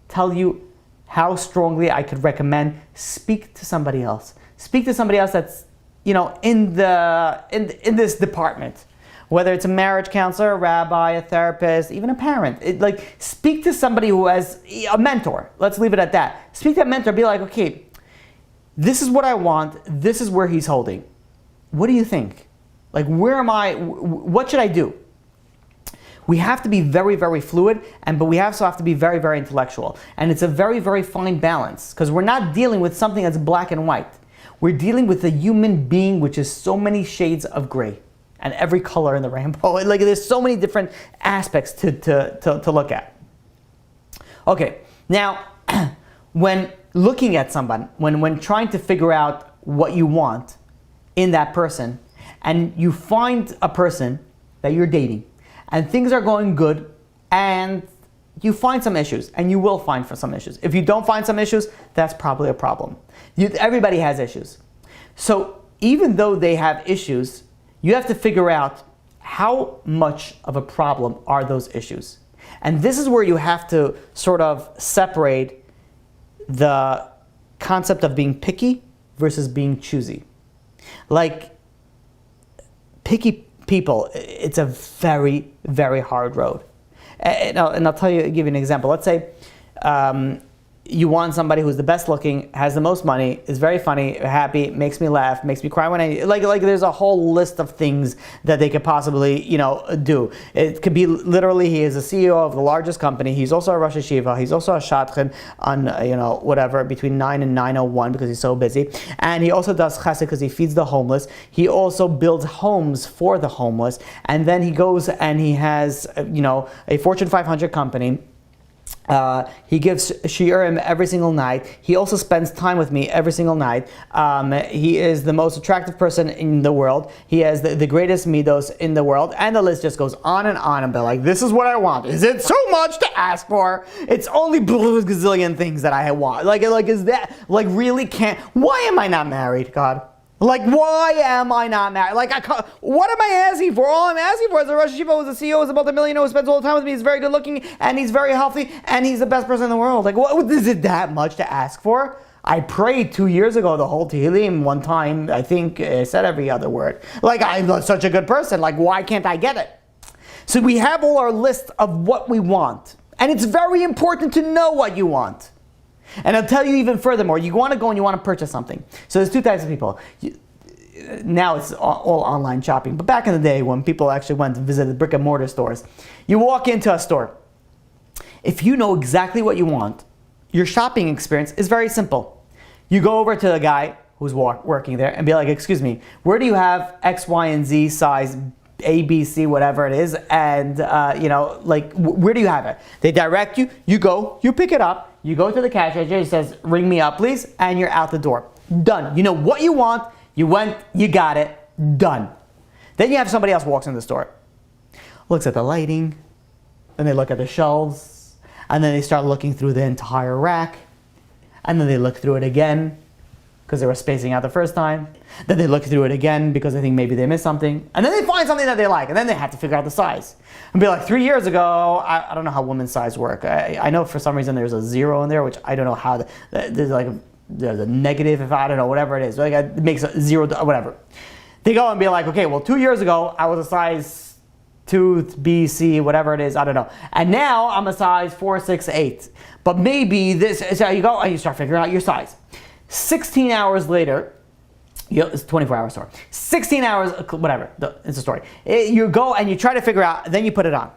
tell you how strongly I could recommend speak to somebody else. Speak to somebody else that's in this department. Whether it's a marriage counselor, a rabbi, a therapist, even a parent. Speak to somebody who has a mentor. Let's leave it at that. Speak to that mentor. Be like, okay, this is what I want. This is where he's holding. What do you think? Where am I? What should I do? We have to be very, very fluid, but we also have to be very, very intellectual. And it's a very, very fine balance, because we're not dealing with something that's black and white. We're dealing with a human being which is so many shades of gray. And every color in the rainbow. There's so many different aspects to look at. Okay, now, when looking at someone, when trying to figure out what you want in that person, and you find a person that you're dating, and things are going good, and you find some issues, and you will find some issues. If you don't find some issues, that's probably a problem. Everybody has issues. So even though they have issues, you have to figure out how much of a problem are those issues. And this is where you have to sort of separate the concept of being picky versus being choosy. Picky people, it's a very, very hard road. And I'll give you an example. Let's say you want somebody who's the best looking, has the most money, is very funny, happy, makes me laugh, makes me cry when I there's a whole list of things that they could possibly do. It could be literally he is a CEO of the largest company. He's also a Rosh Hashiva. He's also a Shadchan on whatever between 9 and 9:01 because he's so busy. And he also does chesed because he feeds the homeless. He also builds homes for the homeless. And then he goes and he has a Fortune 500 company. He gives shiurim every single night. He also spends time with me every single night. He is the most attractive person in the world. He has the greatest midos in the world. And the list just goes on and on. And be like, this is what I want. Is it so much to ask for? It's only gazillion things that I want. Is that, really can't, why am I not married, God? Why am I not married? What am I asking for? All I'm asking for is a Rosh Hashiva who's a CEO, who's a multi-millionaire, who spends all the time with me, he's very good looking, and he's very healthy, and he's the best person in the world. What is it that much to ask for? I prayed 2 years ago the whole Tehillim one time. I think I said every other word. I'm such a good person. Why can't I get it? So we have all our list of what we want. And it's very important to know what you want. And I'll tell you even furthermore, you want to go and you want to purchase something. So there's two types of people. Now it's all online shopping. But back in the day when people actually went to visit the brick and mortar stores, you walk into a store. If you know exactly what you want, your shopping experience is very simple. You go over to the guy who's working there and be like, excuse me, where do you have X, Y, and Z size A, B, C, whatever it is, and where do you have it? They direct you, you go, you pick it up, you go to the cash register, it says, ring me up please, and you're out the door. Done. You know what you want, you went, you got it, done. Then you have somebody else walks in the store, looks at the lighting, then they look at the shelves, and then they start looking through the entire rack, and then they look through it again, because they were spacing out the first time. Then they look through it again because they think maybe they missed something. And then they find something that they like. And then they have to figure out the size. And be like, 3 years ago, I don't know how women's size work. I know for some reason there's a 0 in there, which I don't know how. There's a negative, if I don't know, whatever it is. It makes a 0, whatever. They go and be like, okay, well 2 years ago, I was a size 2, B, C, whatever it is, I don't know. And now I'm a size 4, 6, 8. But maybe this, so you go and you start figuring out your size. 16 hours later, it's a 24-hour store. 16 hours, whatever, it's a story. You go and you try to figure out, then you put it on.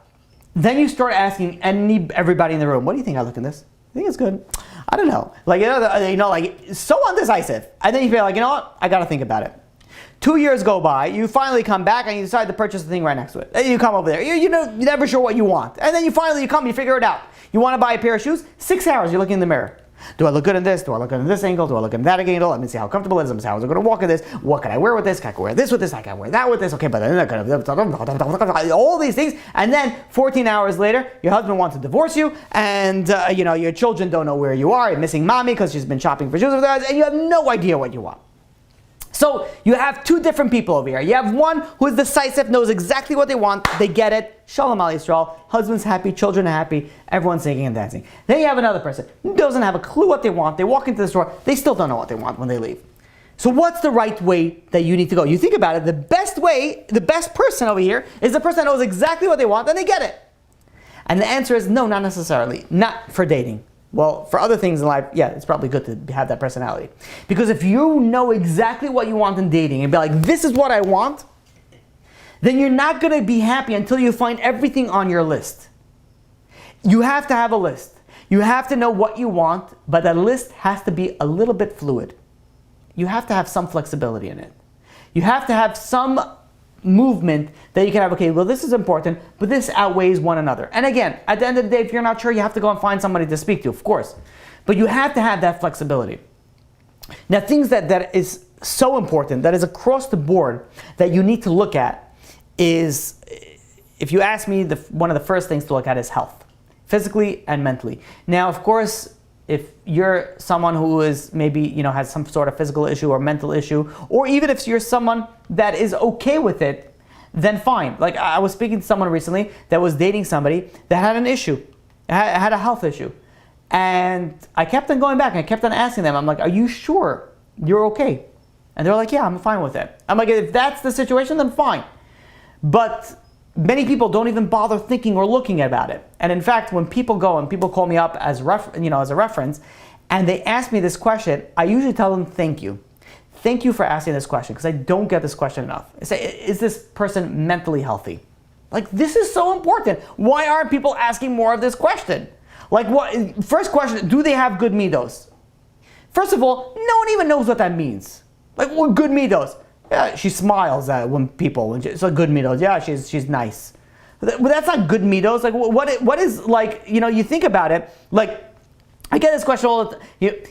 Then you start asking everybody in the room, what do you think I look in this? I think it's good. I don't know. So undecisive. And then you feel like, you know what? I got to think about it. 2 years go by, you finally come back and you decide to purchase the thing right next to it. You come over there. You're never sure what you want. And then you figure it out. You want to buy a pair of shoes? 6 hours, you're looking in the mirror. Do I look good in this? Do I look good in this angle? Do I look in that angle? Let me see how comfortable it is. Let me see how I'm going to walk in this. What can I wear with this? Can I wear this with this? I can wear that with this. Okay, but then all these things. And then 14 hours later, your husband wants to divorce you, and your children don't know where you are. You're missing mommy because she's been shopping for shoes with us, and you have no idea what you want. So you have two different people over here. You have one who is decisive, knows exactly what they want, they get it, Shalom Al Yisrael, husband's happy, children are happy, everyone's singing and dancing. Then you have another person who doesn't have a clue what they want, they walk into the store, they still don't know what they want when they leave. So what's the right way that you need to go? You think about it, the best way, the best person over here is the person that knows exactly what they want and they get it. And the answer is no, not necessarily, not for dating. Well, for other things in life, yeah, it's probably good to have that personality. Because if you know exactly what you want in dating and be like, this is what I want, then you're not going to be happy until you find everything on your list. You have to have a list. You have to know what you want, but that list has to be a little bit fluid. You have to have some flexibility in it. You have to have some movement that you can have, okay, well, this is important, but this outweighs one another. And again, at the end of the day, if you're not sure, you have to go and find somebody to speak to, of course. But you have to have that flexibility. Now, things that is so important, that is across the board, that you need to look at is, if you ask me, one of the first things to look at is health, physically and mentally. Now, of course, if you're someone who is maybe, has some sort of physical issue or mental issue, or even if you're someone that is okay with it, then fine. Like I was speaking to someone recently that was dating somebody that had an issue, had a health issue. And I kept on going back and I kept on asking them, I'm like, are you sure you're okay? And they're like, yeah, I'm fine with it. I'm like, if that's the situation, then fine. But many people don't even bother thinking or looking about it. And in fact, when people go and people call me up as a reference, and they ask me this question, I usually tell them, thank you. Thank you for asking this question, because I don't get this question enough. I say, is this person mentally healthy? Like, this is so important. Why aren't people asking more of this question? Like, what? First question, do they have good midos? First of all, no one even knows what that means. Like, what good midos? Yeah, she smiles at it's a good midos. Yeah, she's nice. But that's not good midos. Like, what is, like, you think about it, like, I get this question all the time.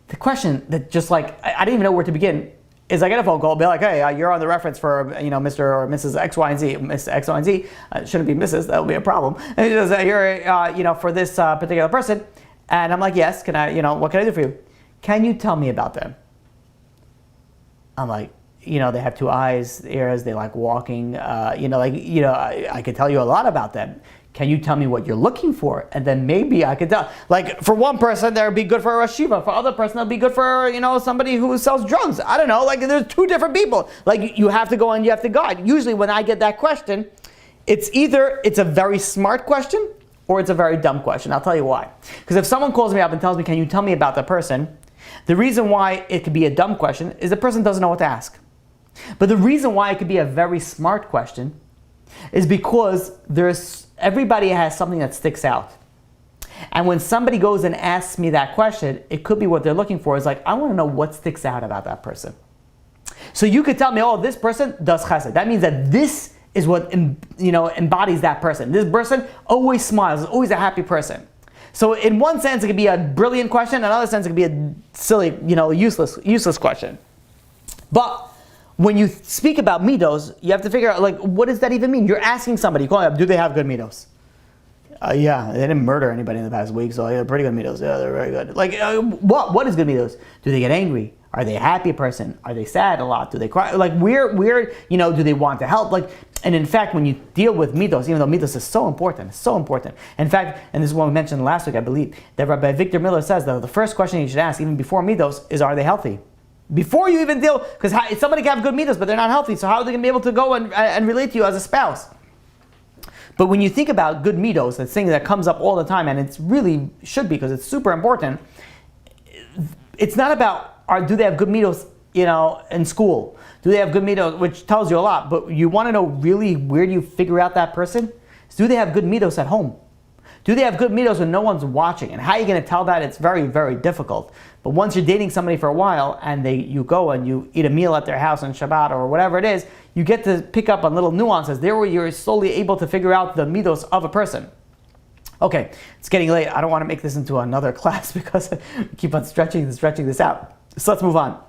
The question that just, like, I didn't even know where to begin is I get a phone call, be like, hey, you're on the reference for, Mr. or Mrs. X, Y, and Z. Miss X, Y, and Z. Shouldn't be Mrs. That would be a problem. And he says, you're, for this particular person. And I'm like, yes, can I, what can I do for you? Can you tell me about them? I'm like, they have two eyes, ears, they like walking, I could tell you a lot about them. Can you tell me what you're looking for? And then maybe I could tell. Like, for one person, that would be good for a Rosh Yeshiva. For other person, that would be good for, somebody who sells drugs. I don't know. Like, there's two different people. Like, you have to go and you have to guide. Usually when I get that question, it's either it's a very smart question or it's a very dumb question. I'll tell you why. Because if someone calls me up and tells me, can you tell me about that person? The reason why it could be a dumb question is the person doesn't know what to ask. But the reason why it could be a very smart question is because everybody has something that sticks out. And when somebody goes and asks me that question, it could be what they're looking for is like, I want to know what sticks out about that person. So you could tell me, oh, this person does chesed. That means that this is what embodies that person. This person always smiles, is always a happy person. So in one sense, it could be a brilliant question. In another sense, it could be a silly, useless question. But when you speak about midos, you have to figure out, like, what does that even mean? You're asking somebody, you call them up, do they have good midos? Yeah, they didn't murder anybody in the past week, so they're pretty good midos. Yeah, they're very good. Like, what is good midos? Do they get angry? Are they a happy person? Are they sad a lot? Do they cry? Like, where, do they want to help? Like, and in fact, when you deal with midos, even though midos is so important, it's so important. In fact, and this is what we mentioned last week, I believe, that Rabbi Victor Miller says that the first question you should ask, even before midos, is, are they healthy? Before you even deal, because somebody can have good midos, but they're not healthy, so how are they going to be able to go and relate to you as a spouse? But when you think about good midos, that thing that comes up all the time, and it's really should be because it's super important, it's not about, do they have good midos, in school? Do they have good midos, which tells you a lot, but you want to know really where do you figure out that person? Do they have good midos at home? Do they have good midos when no one's watching? And how are you going to tell that? It's very, very difficult. But once you're dating somebody for a while and you go and you eat a meal at their house on Shabbat or whatever it is, you get to pick up on little nuances. There where you're slowly able to figure out the midos of a person. Okay, it's getting late. I don't want to make this into another class because we keep on stretching this out. So let's move on.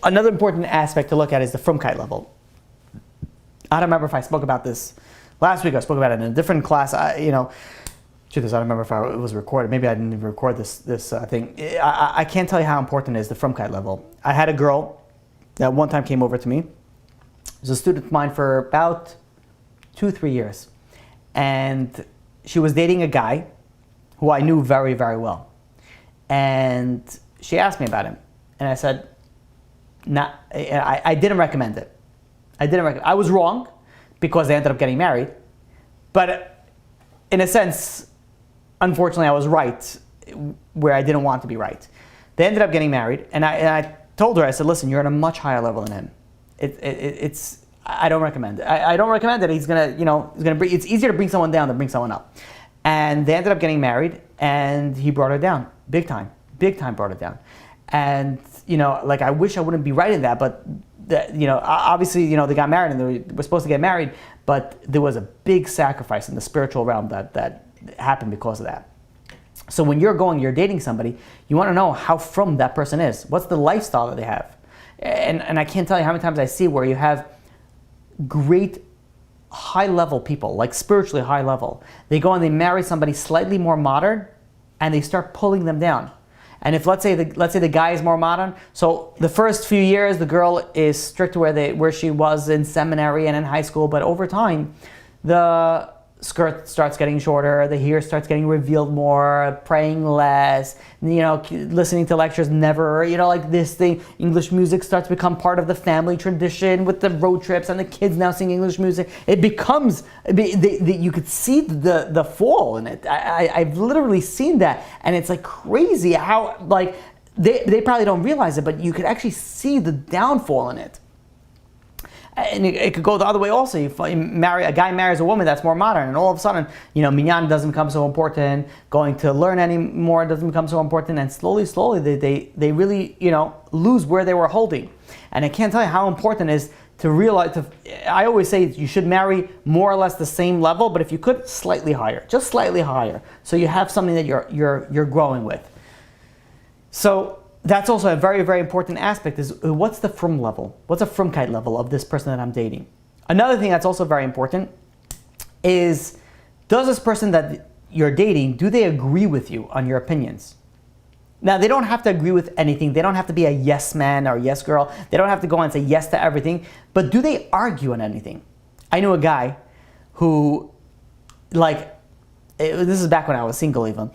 Another important aspect to look at is the frumkeit level. I don't remember if I spoke about this last week. I spoke about it in a different class. Truth is, I don't remember if it was recorded. Maybe I didn't even record this thing. I can't tell you how important it is, the frumkeit level. I had a girl that one time came over to me. She was a student of mine for about 2-3 years. And she was dating a guy who I knew very, very well. And she asked me about him. And I said, I didn't recommend it. I was wrong because they ended up getting married. But in a sense, unfortunately, I was right where I didn't want to be right. They ended up getting married. And I told her, I said, listen, you're at a much higher level than him. I don't recommend it. I don't recommend it. It's easier to bring someone down than bring someone up. And they ended up getting married, and he brought her down, big time brought her down. And I wish I wouldn't be right in that, but obviously, they got married and they were supposed to get married, but there was a big sacrifice in the spiritual realm that happened because of that. So when you're dating somebody, you want to know how frum that person is. What's the lifestyle that they have? And I can't tell you how many times I see where you have great high level people, like spiritually high level. They go and they marry somebody slightly more modern, and they start pulling them down. And if let's say the guy is more modern, so the first few years the girl is strict where she was in seminary and in high school, but over time the skirt starts getting shorter, the hair starts getting revealed more, praying less, listening to lectures never, like this thing, English music starts to become part of the family tradition with the road trips and the kids now sing English music. It becomes, you could see the fall in it. I've literally seen that, and it's like crazy how, like, they probably don't realize it, but you could actually see the downfall in it. And it could go the other way also. A guy marries a woman that's more modern, and all of a sudden, minyan doesn't become so important, going to learn anymore doesn't become so important, and slowly, they really, lose where they were holding. And I can't tell you how important it is to realize, I always say you should marry more or less the same level, but if you could, slightly higher, just slightly higher, so you have something that you're growing with. So that's also a very, very important aspect is what's the frum level? What's a frumkeit level of this person that I'm dating? Another thing that's also very important is, does this person that you're dating, do they agree with you on your opinions? Now, they don't have to agree with anything. They don't have to be a yes man or yes girl. They don't have to go and say yes to everything. But do they argue on anything? I knew a guy who, this is back when I was single even,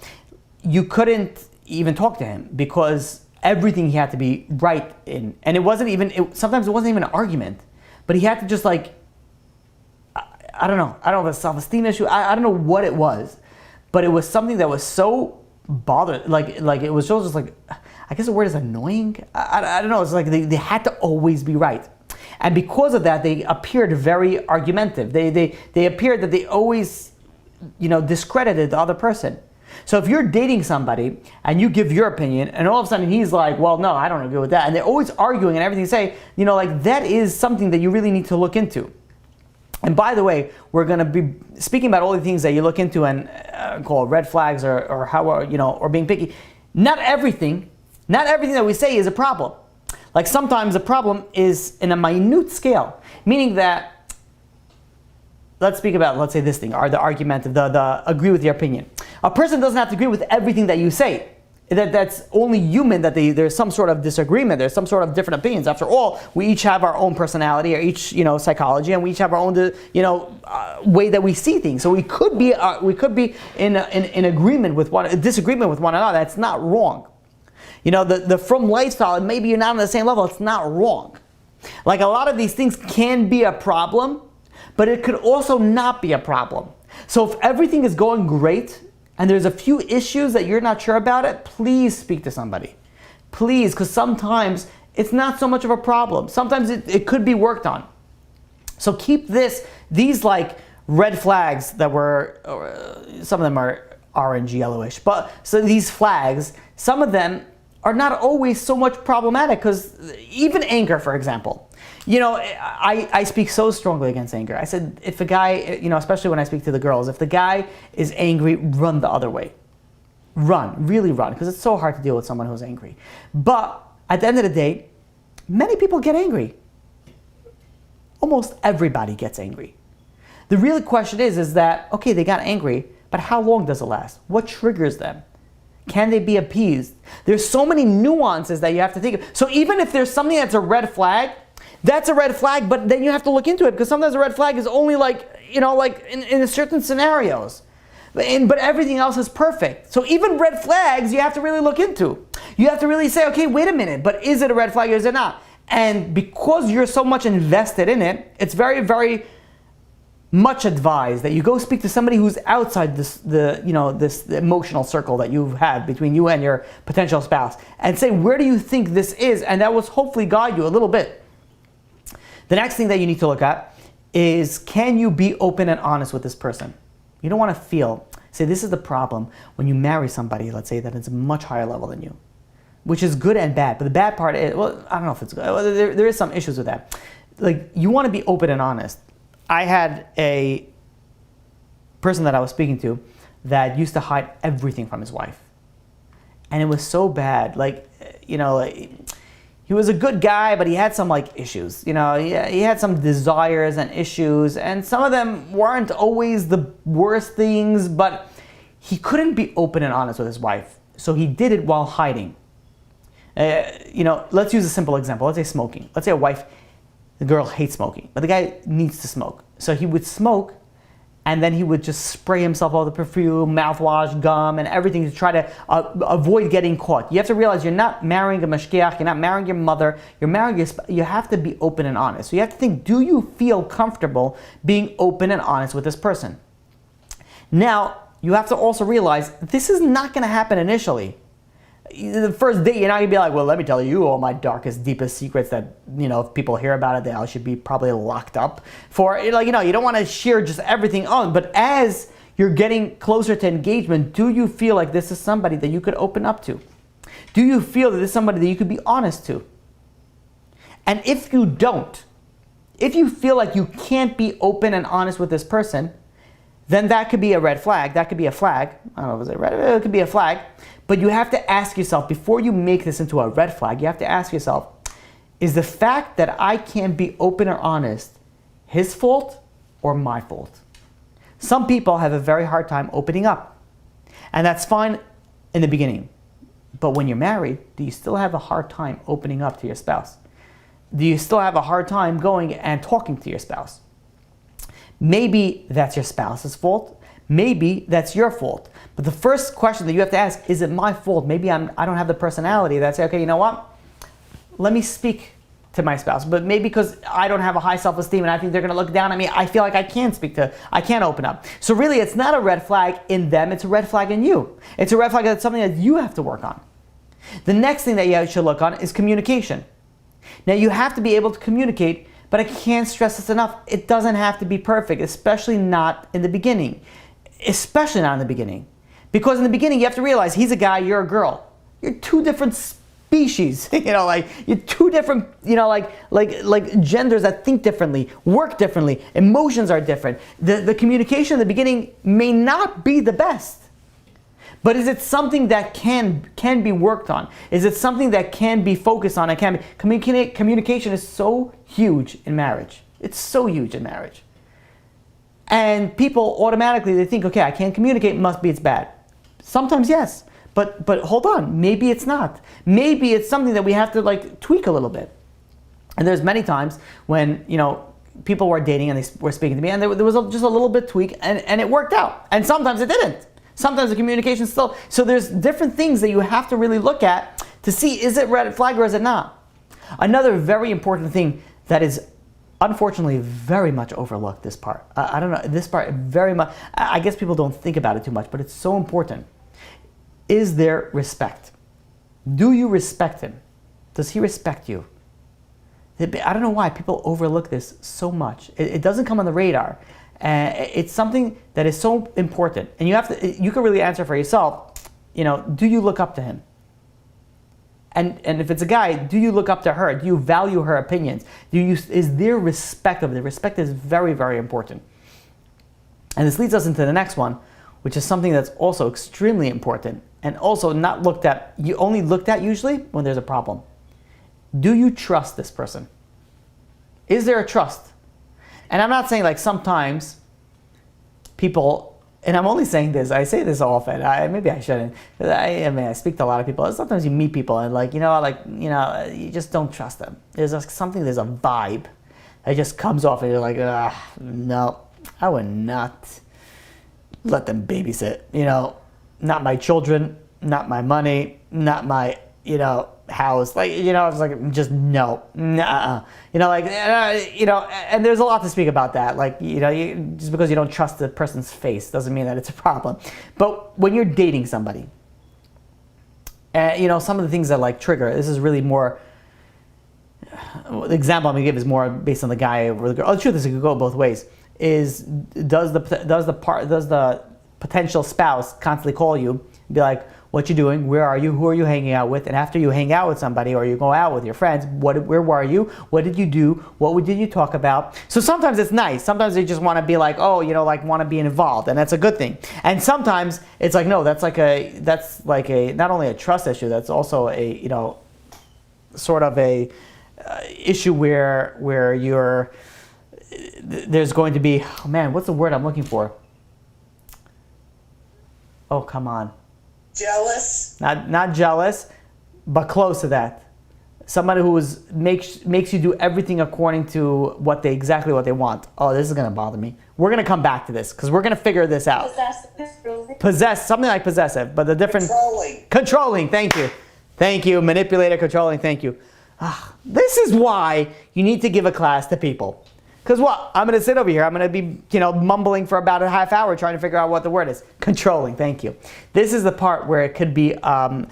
you couldn't even talk to him because everything he had to be right in. And sometimes it wasn't even an argument, but he had to just I don't know if it's a self-esteem issue, I don't know what it was, but it was something that was so bothered, like it was just like, I guess the word is annoying, I don't know, it's like they had to always be right. And because of that, they appeared very argumentative. They appeared that they always, discredited the other person. So if you're dating somebody and you give your opinion and all of a sudden he's like, well, no, I don't agree with that, and they're always arguing and everything you say, that is something that you really need to look into. And by the way, we're going to be speaking about all the things that you look into and call red flags or being picky. Not everything that we say is a problem. Like sometimes the problem is in a minute scale, meaning that, let's say this thing, or the argument of the agree with your opinion. A person doesn't have to agree with everything that you say. That's only human, that there's some sort of disagreement, there's some sort of different opinions. After all, we each have our own personality, or each psychology, and we each have our own way that we see things. So we could be in agreement with disagreement with one another. That's not wrong. The frum lifestyle, maybe you're not on the same level. It's not wrong. Like a lot of these things can be a problem, but it could also not be a problem. So if everything is going great and there's a few issues that you're not sure about it, please speak to somebody. Please, because sometimes it's not so much of a problem. Sometimes it could be worked on. So keep these like red flags that some of them are orange, yellowish, but so these flags, some of them are not always so much problematic, because even anger, for example. I speak so strongly against anger. I said, if a guy, especially when I speak to the girls, if the guy is angry, run the other way. Run, really run, because it's so hard to deal with someone who's angry. But at the end of the day, many people get angry. Almost everybody gets angry. The real question is that, okay, they got angry, but how long does it last? What triggers them? Can they be appeased? There's so many nuances that you have to think of. So even if there's something that's a red flag, that's a red flag, but then you have to look into it, because sometimes a red flag is only in certain scenarios. But everything else is perfect. So even red flags, you have to really look into. You have to really say, okay, wait a minute, but is it a red flag or is it not? And because you're so much invested in it, it's very, very much advised that you go speak to somebody who's outside this emotional circle that you have between you and your potential spouse, and say, where do you think this is? And that will hopefully guide you a little bit. The next thing that you need to look at is, can you be open and honest with this person? You don't want to say this is the problem when you marry somebody, let's say, that is a much higher level than you, which is good and bad. But the bad part is, well, I don't know if it's good. Well, there is some issues with that. Like, you want to be open and honest. I had a person that I was speaking to that used to hide everything from his wife. And it was so bad. He was a good guy, but he had some issues. He had some desires and issues, and some of them weren't always the worst things, but he couldn't be open and honest with his wife. So he did it while hiding. Let's use a simple example. Let's say smoking. Let's say the girl hates smoking, but the guy needs to smoke. So he would smoke, and then he would just spray himself all the perfume, mouthwash, gum, and everything to try to avoid getting caught. You have to realize you're not marrying a mashgiach, you're not marrying your mother, you're marrying you have to be open and honest. So you have to think, do you feel comfortable being open and honest with this person? Now, you have to also realize this is not going to happen initially. The first date, you're not going to be like, well, let me tell you all my darkest, deepest secrets that, if people hear about it, they should be probably locked up for. You don't want to share just everything on. But as you're getting closer to engagement, do you feel like this is somebody that you could open up to? Do you feel that this is somebody that you could be honest to? And if you don't, if you feel like you can't be open and honest with this person, then that could be a red flag. That could be a flag. I don't know if it's a red, it could be a flag. But you have to ask yourself, before you make this into a red flag, you have to ask yourself, is the fact that I can't be open or honest his fault or my fault? Some people have a very hard time opening up. And that's fine in the beginning. But when you're married, do you still have a hard time opening up to your spouse? Do you still have a hard time going and talking to your spouse? Maybe that's your spouse's fault. Maybe that's your fault. But the first question that you have to ask, is it my fault? Maybe I don't have the personality that say, okay, you know what? Let me speak to my spouse. But maybe because I don't have a high self-esteem and I think they're going to look down on me, I feel like I can't open up. So really, it's not a red flag in them, it's a red flag in you. It's a red flag that's something that you have to work on. The next thing that you should look on is communication. Now, you have to be able to communicate, but I can't stress this enough. It doesn't have to be perfect, especially not in the beginning. Especially not in the beginning. Because in the beginning, you have to realize he's a guy, you're a girl. You're two different species. You're two different, like genders that think differently, work differently, emotions are different. The communication in the beginning may not be the best. But is it something that can be worked on? Is it something that can be focused on? Communication is so huge in marriage. It's so huge in marriage. And people automatically, they think, okay, I can't communicate, must be it's bad. Sometimes yes, but hold on, maybe it's not. Maybe it's something that we have to tweak a little bit. And there's many times when, people were dating and they were speaking to me and there was just a little bit tweak and it worked out. And sometimes it didn't. Sometimes the communication still. So there's different things that you have to really look at to see, is it red flag or is it not? Another very important thing that is unfortunately very much overlooked, this part. I don't know, this part very much, I guess people don't think about it too much, but it's so important. Is there respect? Do you respect him? Does he respect you? I don't know why people overlook this so much. It doesn't come on the radar. It's something that is so important. And you can really answer for yourself, do you look up to him? And if it's a guy, do you look up to her? Do you value her opinions? Is there respect of it? Respect is very, very important. And this leads us into the next one, which is something that's also extremely important and also not looked at. You only looked at usually when there's a problem. Do you trust this person? Is there a trust? And I'm not saying like sometimes people, and I'm only saying this, I say this often, maybe I shouldn't. I speak to a lot of people. Sometimes you meet people and you just don't trust them. There's a vibe that just comes off and you're like, no, I would not let them babysit. Not my children, not my money, not my, house. It's like, just no. Nuh-uh. And there's a lot to speak about that. Just because you don't trust the person's face doesn't mean that it's a problem. But when you're dating somebody, some of the things that trigger, this is really more, the example I'm going to give is more based on the guy or the girl. Oh, the truth is it could go both ways. Does the potential spouse constantly call you and be like, what you doing? Where are you? Who are you hanging out with? And after you hang out with somebody or you go out with your friends, where were you? What did you do? What did you talk about? So sometimes it's nice. Sometimes they just want to be like, want to be involved, and that's a good thing. And sometimes it's like, no, that's like a not only a trust issue, that's also a sort of a issue where there's going to be, what's the word I'm looking for? Oh, come on. Jealous? Not jealous, but close to that. Somebody who makes you do everything according to exactly what they want. Oh, this is going to bother me. We're going to come back to this because we're going to figure this out. Something like possessive, but the different... Controlling, thank you. Manipulator, controlling, thank you. This is why you need to give a class to people. Because I'm going to sit over here. I'm going to be, mumbling for about a half hour trying to figure out what the word is. Controlling. Thank you. This is the part where it could be, going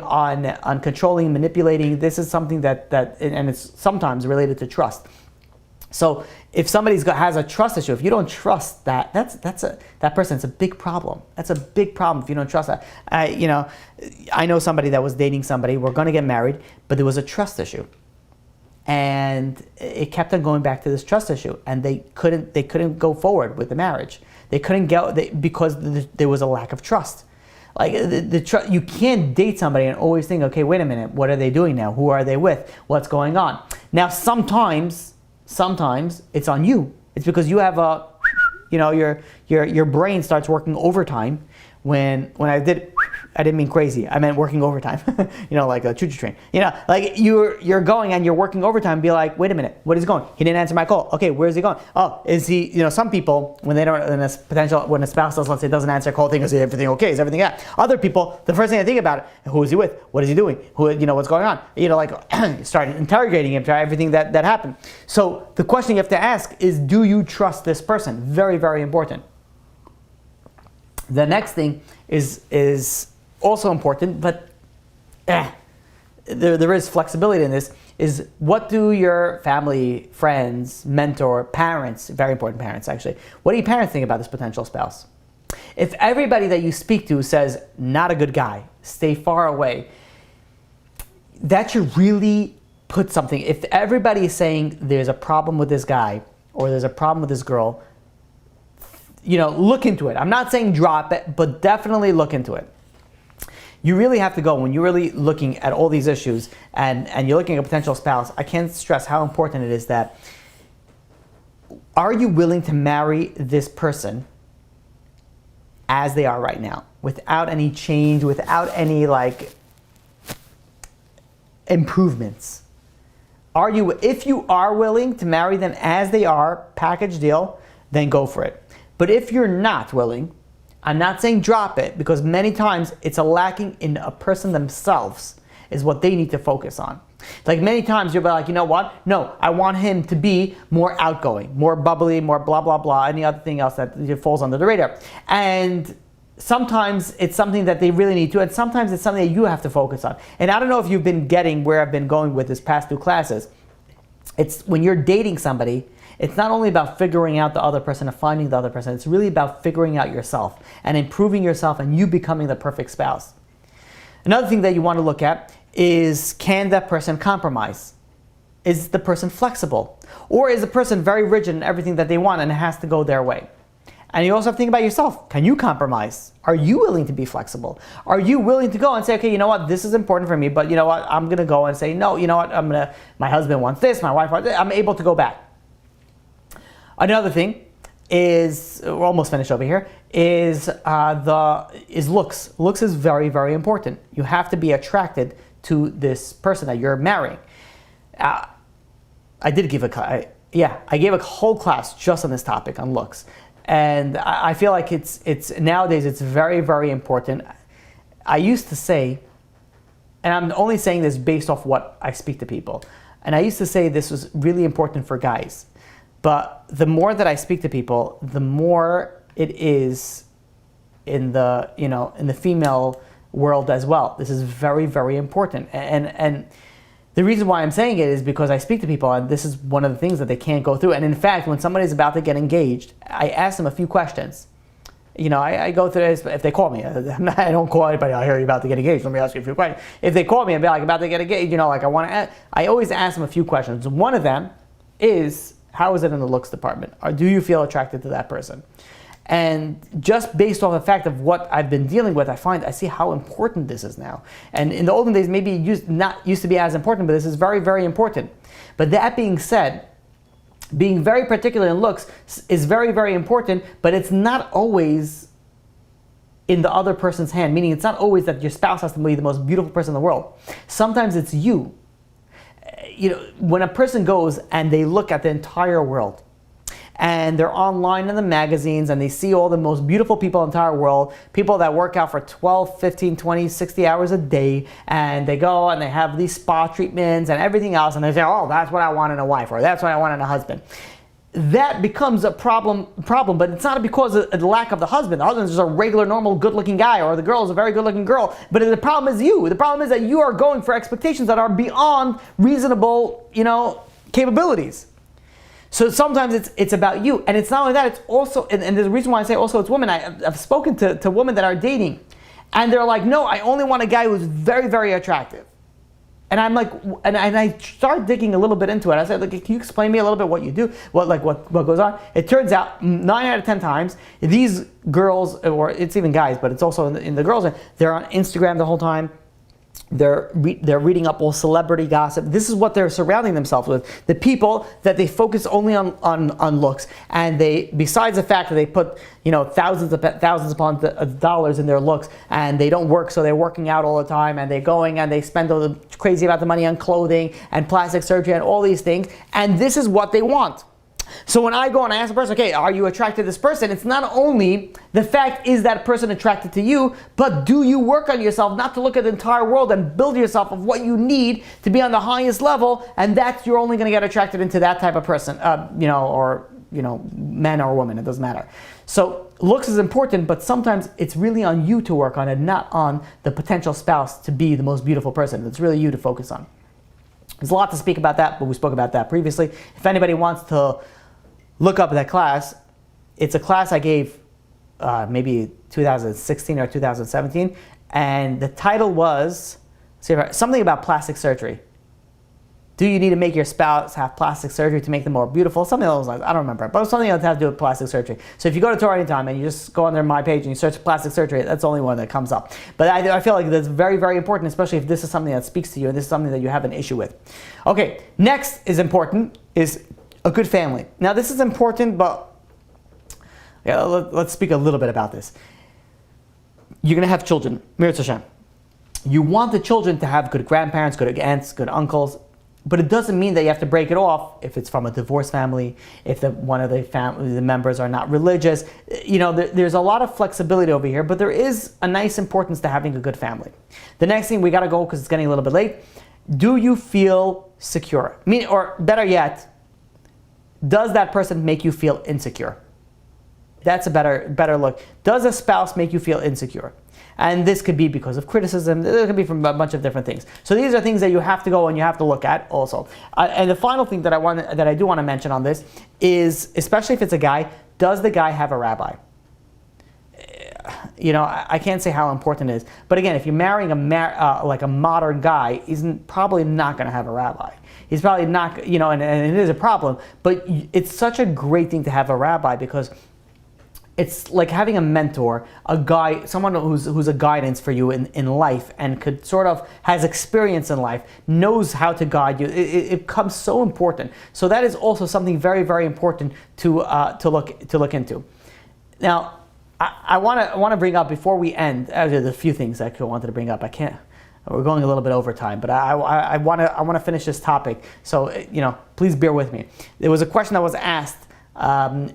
on controlling, manipulating. This is something that and it's sometimes related to trust. So if somebody has a trust issue, if you don't trust that person, it's a big problem. That's a big problem if you don't trust that. I know somebody that was dating somebody. We're going to get married, but there was a trust issue. And it kept on going back to this trust issue, and they couldn't go forward with the marriage. They couldn't because there was a lack of trust. You can't date somebody and always think, okay, wait a minute, what are they doing now? Who are they with? What's going on? Now, sometimes it's on you. It's because you have your brain starts working overtime. When I didn't mean crazy. I meant working overtime. Like a choo-choo train. You're going and you're working overtime. Be like, wait a minute, what is he going? He didn't answer my call. Okay, where is he going? Oh, is he? Some people when a spouse doesn't answer a call, think is everything okay? Is everything out? Other people, the first thing they think about it, who is he with? What is he doing? What's going on? Start interrogating him, try everything that happened. So the question you have to ask is, do you trust this person? Very, very important. The next thing is also important, but there is flexibility in this, is what do your family, friends, mentor, parents, very important parents actually, what do your parents think about this potential spouse? If everybody that you speak to says, not a good guy, stay far away, that should really put something, if everybody is saying there's a problem with this guy or there's a problem with this girl, look into it. I'm not saying drop it, but definitely look into it. You really have to go, when you're really looking at all these issues and you're looking at a potential spouse, I can't stress how important it is that, are you willing to marry this person as they are right now, without any change, without any improvements? If you are willing to marry them as they are, package deal, then go for it. But if you're not willing, I'm not saying drop it, because many times it's a lacking in a person themselves is what they need to focus on. Many times you'll be like, you know what? No, I want him to be more outgoing, more bubbly, more blah, blah, blah, any other thing else that falls under the radar. And sometimes it's something that they really need to, and sometimes it's something that you have to focus on. And I don't know if you've been getting where I've been going with this past 2 classes. It's when you're dating somebody, it's not only about figuring out the other person and finding the other person, it's really about figuring out yourself and improving yourself and you becoming the perfect spouse. Another thing that you want to look at is, can that person compromise? Is the person flexible? Or is the person very rigid in everything that they want and it has to go their way? And you also have to think about yourself. Can you compromise? Are you willing to be flexible? Are you willing to go and say, okay, you know what, this is important for me, but you know what, I'm going to go and say, no, you know what, my husband wants this, my wife wants this, I'm able to go back. Another thing is, we're almost finished over here, is looks. Looks is very, very important. You have to be attracted to this person that you're marrying. I gave a whole class just on this topic, on looks. And I feel like it's nowadays it's very, very important. I used to say, and I'm only saying this based off what I speak to people, and I used to say this was really important for guys. But the more that I speak to people, the more it is in the female world as well. This is very, very important. And the reason why I'm saying it is because I speak to people and this is one of the things that they can't go through. And in fact, when somebody's about to get engaged, I ask them a few questions. I go through this, if they call me, I don't call anybody, I hear you're about to get engaged, let me ask you a few questions. If they call me and be like, about to get engaged, I always ask them a few questions. One of them is, how is it in the looks department? Or do you feel attracted to that person? And just based on the fact of what I've been dealing with, I see how important this is now. And in the olden days, maybe it used to be as important, but this is very, very important. But that being said, being very particular in looks is very, very important, but it's not always in the other person's hand, meaning it's not always that your spouse has to be the most beautiful person in the world. Sometimes it's you. When a person goes and they look at the entire world, and they're online in the magazines and they see all the most beautiful people in the entire world, people that work out for 12, 15, 20, 60 hours a day, and they go and they have these spa treatments and everything else, and they say, oh, that's what I want in a wife, or that's what I want in a husband. That becomes a problem, but it's not because of the lack of the husband. The husband is just a regular, normal, good-looking guy, or the girl is a very good-looking girl. But the problem is you. The problem is that you are going for expectations that are beyond reasonable, capabilities. So sometimes it's about you. And it's not only that, it's also, and the reason why I say also it's women, I've spoken to women that are dating, and they're like, no, I only want a guy who's very, very attractive. And I'm like, and I start digging a little bit into it. I said, can you explain me a little bit what you do? What goes on? It turns out 9 out of 10 times, these girls, or it's even guys, but it's also in the girls, they're on Instagram the whole time. They're reading up all celebrity gossip. This is what they're surrounding themselves with. The people that they focus only on looks, and they, besides the fact that they put thousands upon dollars in their looks, and they don't work, so they're working out all the time, and they're going and they spend all the crazy about the money on clothing and plastic surgery and all these things, and this is what they want. So when I go and I ask a person, okay, are you attracted to this person? It's not only the fact, is that person attracted to you, but do you work on yourself not to look at the entire world and build yourself of what you need to be on the highest level, and that you're only going to get attracted into that type of person, or man or woman, it doesn't matter. So looks is important, but sometimes it's really on you to work on it, not on the potential spouse to be the most beautiful person. It's really you to focus on. There's a lot to speak about that, but we spoke about that previously. If anybody wants to look up that class, it's a class I gave maybe 2016 or 2017, and the title was something about plastic surgery. Do you need to make your spouse have plastic surgery to make them more beautiful? Something along those lines. I don't remember, but it was something that had to do with plastic surgery. So if you go to Torah Anytime and you just go on there, my page, and you search plastic surgery, that's the only one that comes up. But I feel like that's very, very important, especially if this is something that speaks to you and this is something that you have an issue with. Okay, next is important, is a good family. Now this is important, but let's speak a little bit about this. You're going to have children, Mirz Hashem. You want the children to have good grandparents, good aunts, good uncles, but it doesn't mean that you have to break it off if it's from a divorced family, if one of the members are not religious. There's a lot of flexibility over here, but there is a nice importance to having a good family. The next thing, we got to go because it's getting a little bit late. Do you feel secure? Or better yet, does that person make you feel insecure? That's a better look. Does a spouse make you feel insecure? And this could be because of criticism. It could be from a bunch of different things. So these are things that you have to go and you have to look at also. And the final thing that I do want to mention on this is, especially if it's a guy, does the guy have a rabbi? I can't say how important it is. But again, if you're marrying like a modern guy, he's probably not going to have a rabbi. He's probably not, and it is a problem. But it's such a great thing to have a rabbi, because it's like having a mentor, a guy, someone who's a guidance for you in life, and could sort of has experience in life, knows how to guide you. It becomes so important. So that is also something very, very important to look into. Now, I want to bring up before we end. There's a few things I wanted to bring up. I can't. We're going a little bit over time, but I want to finish this topic. So please bear with me. There was a question that was asked.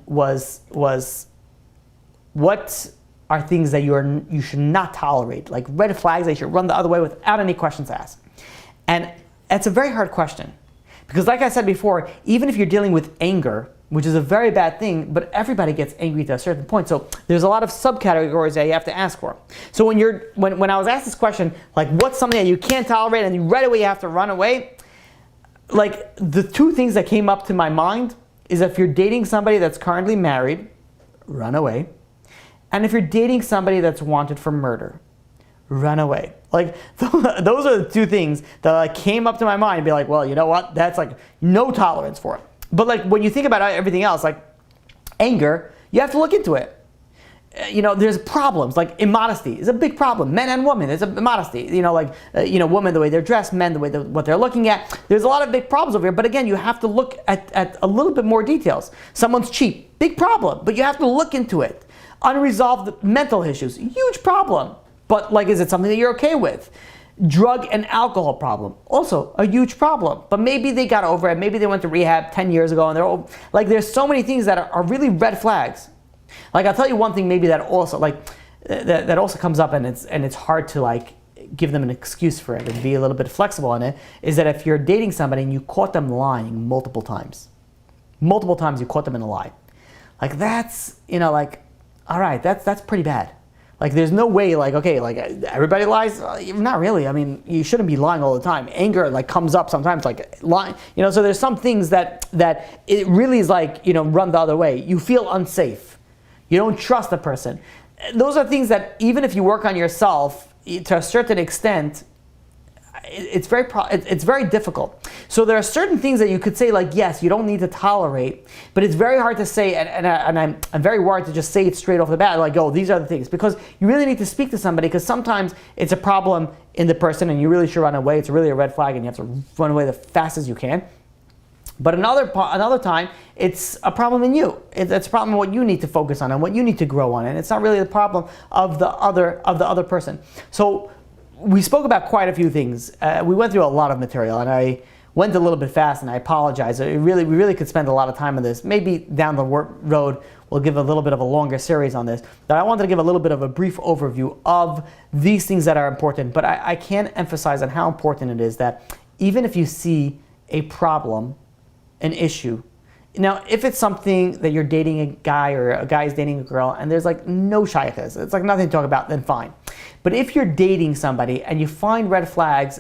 Was what are things that you should not tolerate, like red flags that you should run the other way without any questions asked? And it's a very hard question, because like I said before, even if you're dealing with anger, which is a very bad thing, but everybody gets angry to a certain point. So there's a lot of subcategories that you have to ask for. So when I was asked this question, like what's something that you can't tolerate and right away you have to run away, like the two things that came up to my mind is if you're dating somebody that's currently married, run away. And if you're dating somebody that's wanted for murder, run away. Like those are the two things that like came up to my mind and be like, well, you know what? That's like no tolerance for it. But like when you think about everything else, like anger, you have to look into it. There's problems, like immodesty is a big problem. Men and women, there's a immodesty. Women, the way they're dressed, men, the way what they're looking at. There's a lot of big problems over here. But again, you have to look at a little bit more details. Someone's cheap, big problem, but you have to look into it. Unresolved mental issues, huge problem. But like, is it something that you're okay with? Drug and alcohol problem, also a huge problem. But maybe they got over it. Maybe they went to rehab 10 years ago, and they're like, there's so many things that are really red flags. Like I'll tell you one thing, maybe that also that also comes up, and it's hard to like give them an excuse for it and be a little bit flexible on it. Is that if you're dating somebody and you caught them lying multiple times you caught them in a lie, like that's all right, that's pretty bad. Like there's no way, like, okay, like everybody lies. Not really. I mean, you shouldn't be lying all the time. Anger like comes up sometimes, like lying. So there's some things that it really is like run the other way. You feel unsafe. You don't trust the person. Those are things that even if you work on yourself to a certain extent, it's very difficult. So there are certain things that you could say, like, yes, you don't need to tolerate, but it's very hard to say, and I'm very worried to just say it straight off the bat, like, oh, these are the things, because you really need to speak to somebody, because sometimes it's a problem in the person and you really should run away. It's really a red flag and you have to run away the fast as you can. But another time, it's a problem in you. It's a problem in what you need to focus on and what you need to grow on, and it's not really the problem of the other person. So we spoke about quite a few things. We went through a lot of material, and I went a little bit fast, and I apologize. We really could spend a lot of time on this. Maybe down the road, we'll give a little bit of a longer series on this. But I wanted to give a little bit of a brief overview of these things that are important. But I can't emphasize on how important it is that even if you see a problem, an issue, now if it's something that you're dating a guy or a guy is dating a girl and there's like no shaykhs, it's like nothing to talk about, then fine. But if you're dating somebody and you find red flags,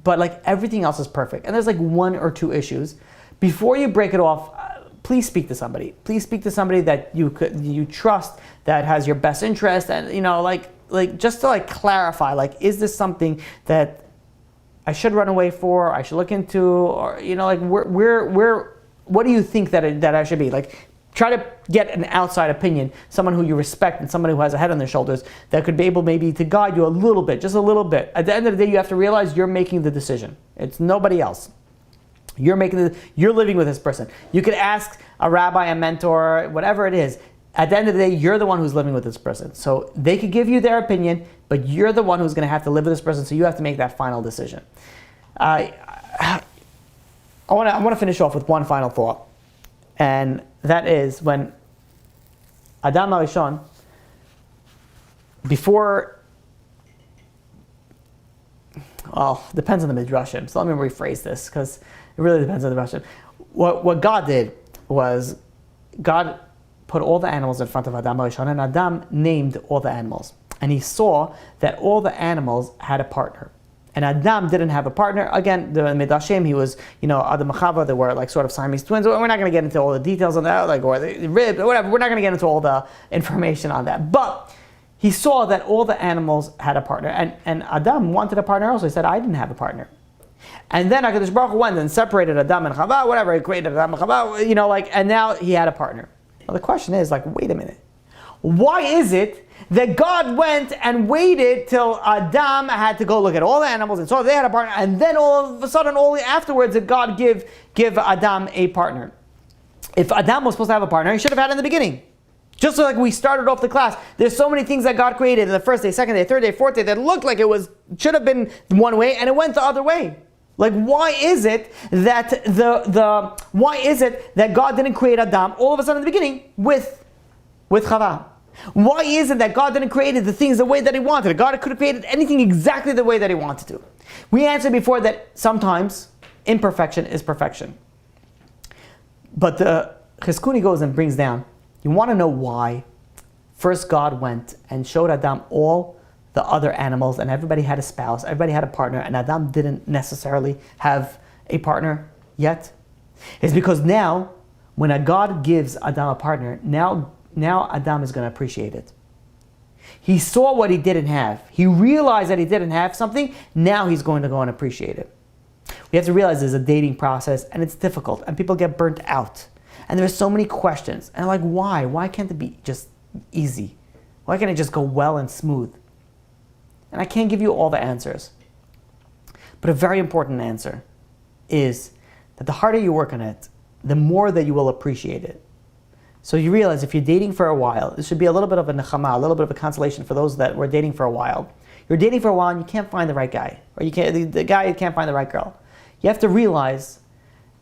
but like everything else is perfect, and there's like one or two issues, before you break it off, please speak to somebody. Please speak to somebody that you trust, that has your best interest, and like just to like clarify, like, is this something that I should run away for, I should look into, or like what do you think that I should be? Like, try to get an outside opinion, someone who you respect and somebody who has a head on their shoulders that could be able maybe to guide you a little bit, just a little bit. At the end of the day, you have to realize you're making the decision. It's nobody else. You're living with this person. You could ask a rabbi, a mentor, whatever it is. At the end of the day, you're the one who's living with this person. So they could give you their opinion, but you're the one who's going to have to live with this person, so you have to make that final decision. I want to finish off with one final thought, and that is when Adam HaRishon, depends on the midrashim. So let me rephrase this, because it really depends on the midrashim. What God did was God put all the animals in front of Adam HaRishon, and Adam named all the animals. And he saw that all the animals had a partner. And Adam didn't have a partner. Again, the Midrashim, he was, Adam and Chava, they were like sort of Siamese twins. We're not going to get into all the details on that, like, or the rib, or whatever. We're not going to get into all the information on that. But he saw that all the animals had a partner, and Adam wanted a partner also. He said, I didn't have a partner. And then HaKadosh Baruch Hu went and separated Adam and Chava, whatever, he created Adam and Chava, and now he had a partner. Well, the question is, wait a minute. Why is it that God went and waited till Adam had to go look at all the animals and saw they had a partner, and then all of a sudden, only afterwards, did God give Adam a partner? If Adam was supposed to have a partner, he should have had it in the beginning. Just like we started off the class, there's so many things that God created in the first day, second day, third day, fourth day that looked like should have been one way, and it went the other way. Why is it that why is it that God didn't create Adam all of a sudden in the beginning with Chava? Why is it that God didn't create the things the way that He wanted? God could have created anything exactly the way that He wanted to. We answered before that sometimes imperfection is perfection. But the Chizkuni goes and brings down, you want to know why? First God went and showed Adam all the other animals, and everybody had a spouse, everybody had a partner, and Adam didn't necessarily have a partner yet. It's because now, when a God gives Adam a partner, now Adam is going to appreciate it. He saw what he didn't have. He realized that he didn't have something. Now he's going to go and appreciate it. We have to realize there's a dating process, and it's difficult, and people get burnt out. And there's so many questions. And why? Why can't it be just easy? Why can't it just go well and smooth? And I can't give you all the answers. But a very important answer is that the harder you work on it, the more that you will appreciate it. So you realize if you're dating for a while, this should be a little bit of a nechama, a little bit of a consolation for those that were dating for a while. You're dating for a while and you can't find the right guy, or the guy can't find the right girl. You have to realize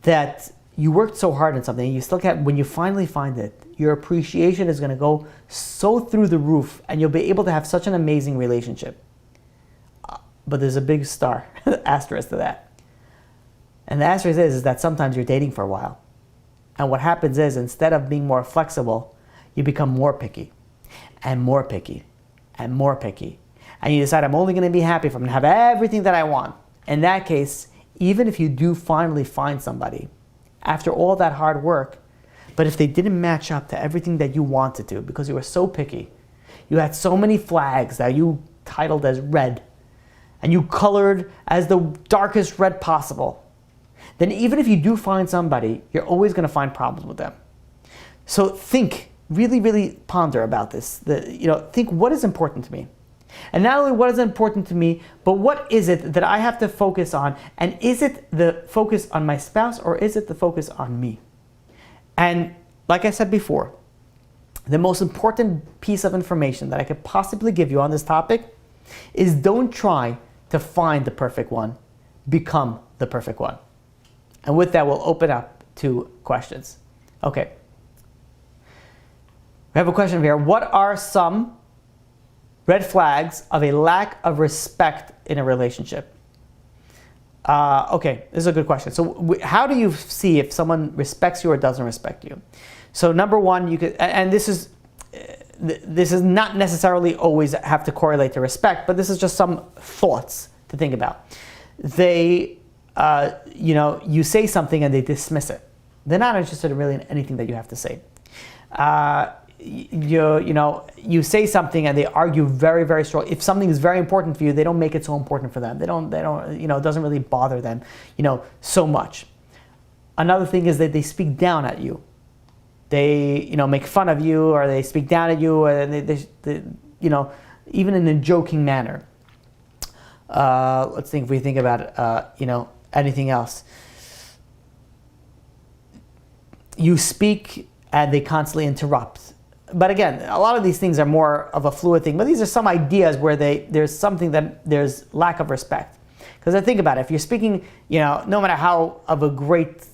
that you worked so hard on something, you still can't. When you finally find it, your appreciation is going to go so through the roof, and you'll be able to have such an amazing relationship. But there's a big star, asterisk to that. And the asterisk is that sometimes you're dating for a while. And what happens is, instead of being more flexible, you become more picky, and more picky, and more picky. And you decide, I'm only going to be happy if I'm going to have everything that I want. In that case, even if you do finally find somebody, after all that hard work, but if they didn't match up to everything that you wanted to, because you were so picky, you had so many flags that you titled as red, and you colored as the darkest red possible, then even if you do find somebody, you're always going to find problems with them. So think, really, really ponder about this. Think, what is important to me? And not only what is important to me, but what is it that I have to focus on? And is it the focus on my spouse, or is it the focus on me? And like I said before, the most important piece of information that I could possibly give you on this topic is don't try to find the perfect one. Become the perfect one. And with that, we'll open up to questions. Okay. We have a question here. What are some red flags of a lack of respect in a relationship? Okay, this is a good question. So how do you see if someone respects you or doesn't respect you? So number one, you could, and this is not necessarily always have to correlate to respect, but this is just some thoughts to think about. They, you say something and they dismiss it. They're not interested in really in anything that you have to say. You say something and they argue very, very strong. If something is very important for you, they don't make it so important for them. They don't, it doesn't really bother them, so much. Another thing is that they speak down at you. They, make fun of you, or they speak down at you, and they even in a joking manner. Let's think, if we think about, anything else. You speak and they constantly interrupt. But again, a lot of these things are more of a fluid thing, but these are some ideas where there's something that there's lack of respect. Because I think about it, if you're speaking, no matter how of a great,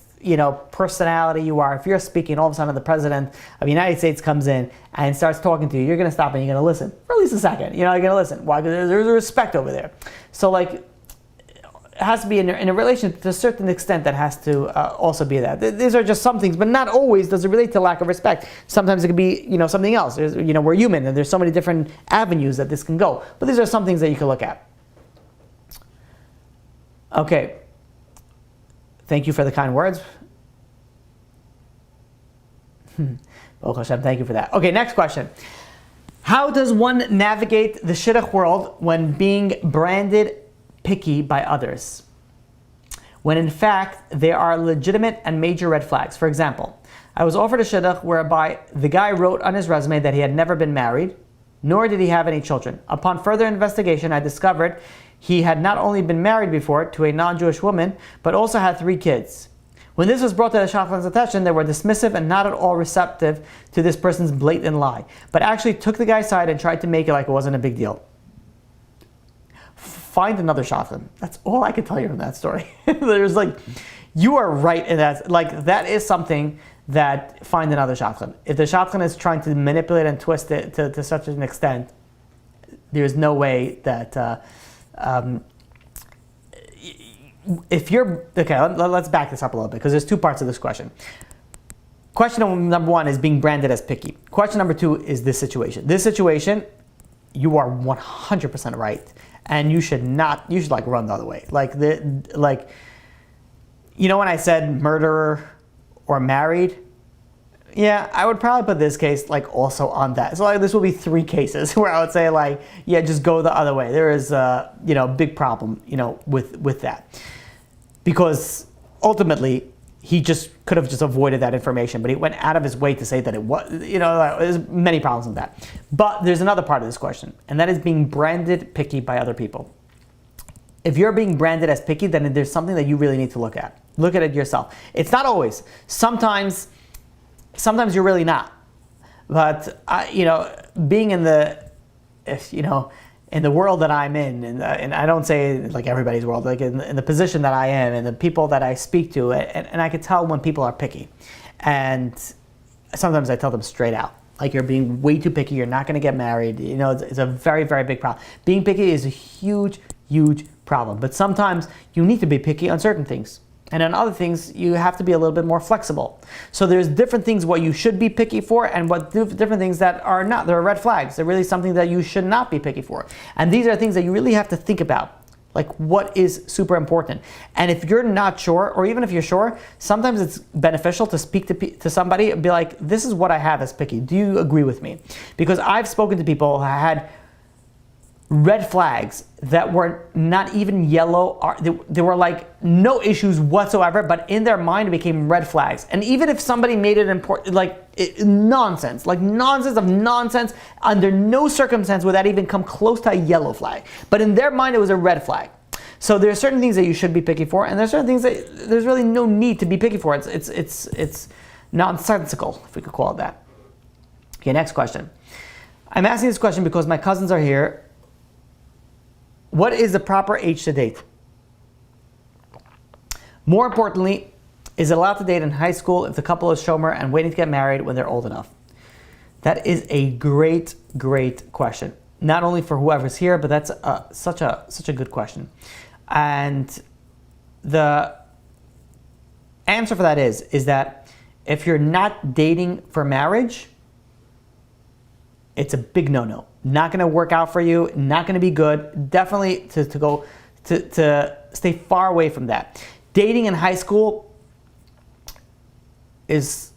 personality you are, if you're speaking, all of a sudden the president of the United States comes in and starts talking to you, you're going to stop and you're going to listen for at least a second. You're going to listen. Why? Because there's a respect over there. So it has to be in a relation to a certain extent that has to also be that. These are just some things, but not always does it relate to lack of respect. Sometimes it could be, something else. There's, we're human, and there's so many different avenues that this can go. But these are some things that you can look at. Okay. Thank you for the kind words. Baruch Hashem, thank you for that. Okay, next question. How does one navigate the shidduch world when being branded picky by others, when in fact there are legitimate and major red flags? For example, I was offered a shidduch whereby the guy wrote on his resume that he had never been married, nor did he have any children. Upon further investigation, I discovered he had not only been married before to a non-Jewish woman, but also had 3 kids. When this was brought to the shadchan's attention, they were dismissive and not at all receptive to this person's blatant lie, but actually took the guy's side and tried to make it like it wasn't a big deal. Find another shadchan. That's all I can tell you from that story. There's you are right in that. That is something that find another shadchan. If the shadchan is trying to manipulate and twist it to such an extent, there's no way that if you're okay, let's back this up a little bit because there's 2 parts of this question. Question number 1 is being branded as picky. Question number 2 is this situation. This situation, you are 100% right, and you should run the other way. When I said murderer or married, yeah, I would probably put this case also on that. So this will be 3 cases where I would say just go the other way. There is a big problem with that, because ultimately he just could have just avoided that information, but he went out of his way to say that it was. There's many problems with that. But there's another part of this question, and that is being branded picky by other people. If you're being branded as picky, then there's something that you really need to look at. Look at it yourself. It's not always. Sometimes you're really not. But being in the world that I'm in, and I don't say everybody's world, in the position that I am and the people that I speak to, and I can tell when people are picky. And sometimes I tell them straight out, you're being way too picky, you're not going to get married. It's a very, very big problem. Being picky is a huge, huge problem. But sometimes you need to be picky on certain things. And on other things, you have to be a little bit more flexible. So there's different things what you should be picky for, and what different things that are not. There are red flags. They're really something that you should not be picky for. And these are things that you really have to think about. What is super important. And if you're not sure, or even if you're sure, sometimes it's beneficial to speak to somebody and be like, this is what I have as picky. Do you agree with me? Because I've spoken to people who had red flags that were not even yellow. They were no issues whatsoever, but in their mind it became red flags. And even if somebody made it important, nonsense of nonsense, under no circumstance would that even come close to a yellow flag. But in their mind it was a red flag. So there are certain things that you should be picky for, and there's certain things that there's really no need to be picky for. It's nonsensical, if we could call it that. Okay, next question. I'm asking this question because my cousins are here. What is the proper age to date? More importantly, is it allowed to date in high school if the couple is shomer and waiting to get married when they're old enough? That is a great, great question. Not only for whoever's here, but that's such a good question. And the answer for that is that if you're not dating for marriage, it's a big no-no. Not going to work out for you. Not going to be good. Definitely to stay far away from that. Dating in high school is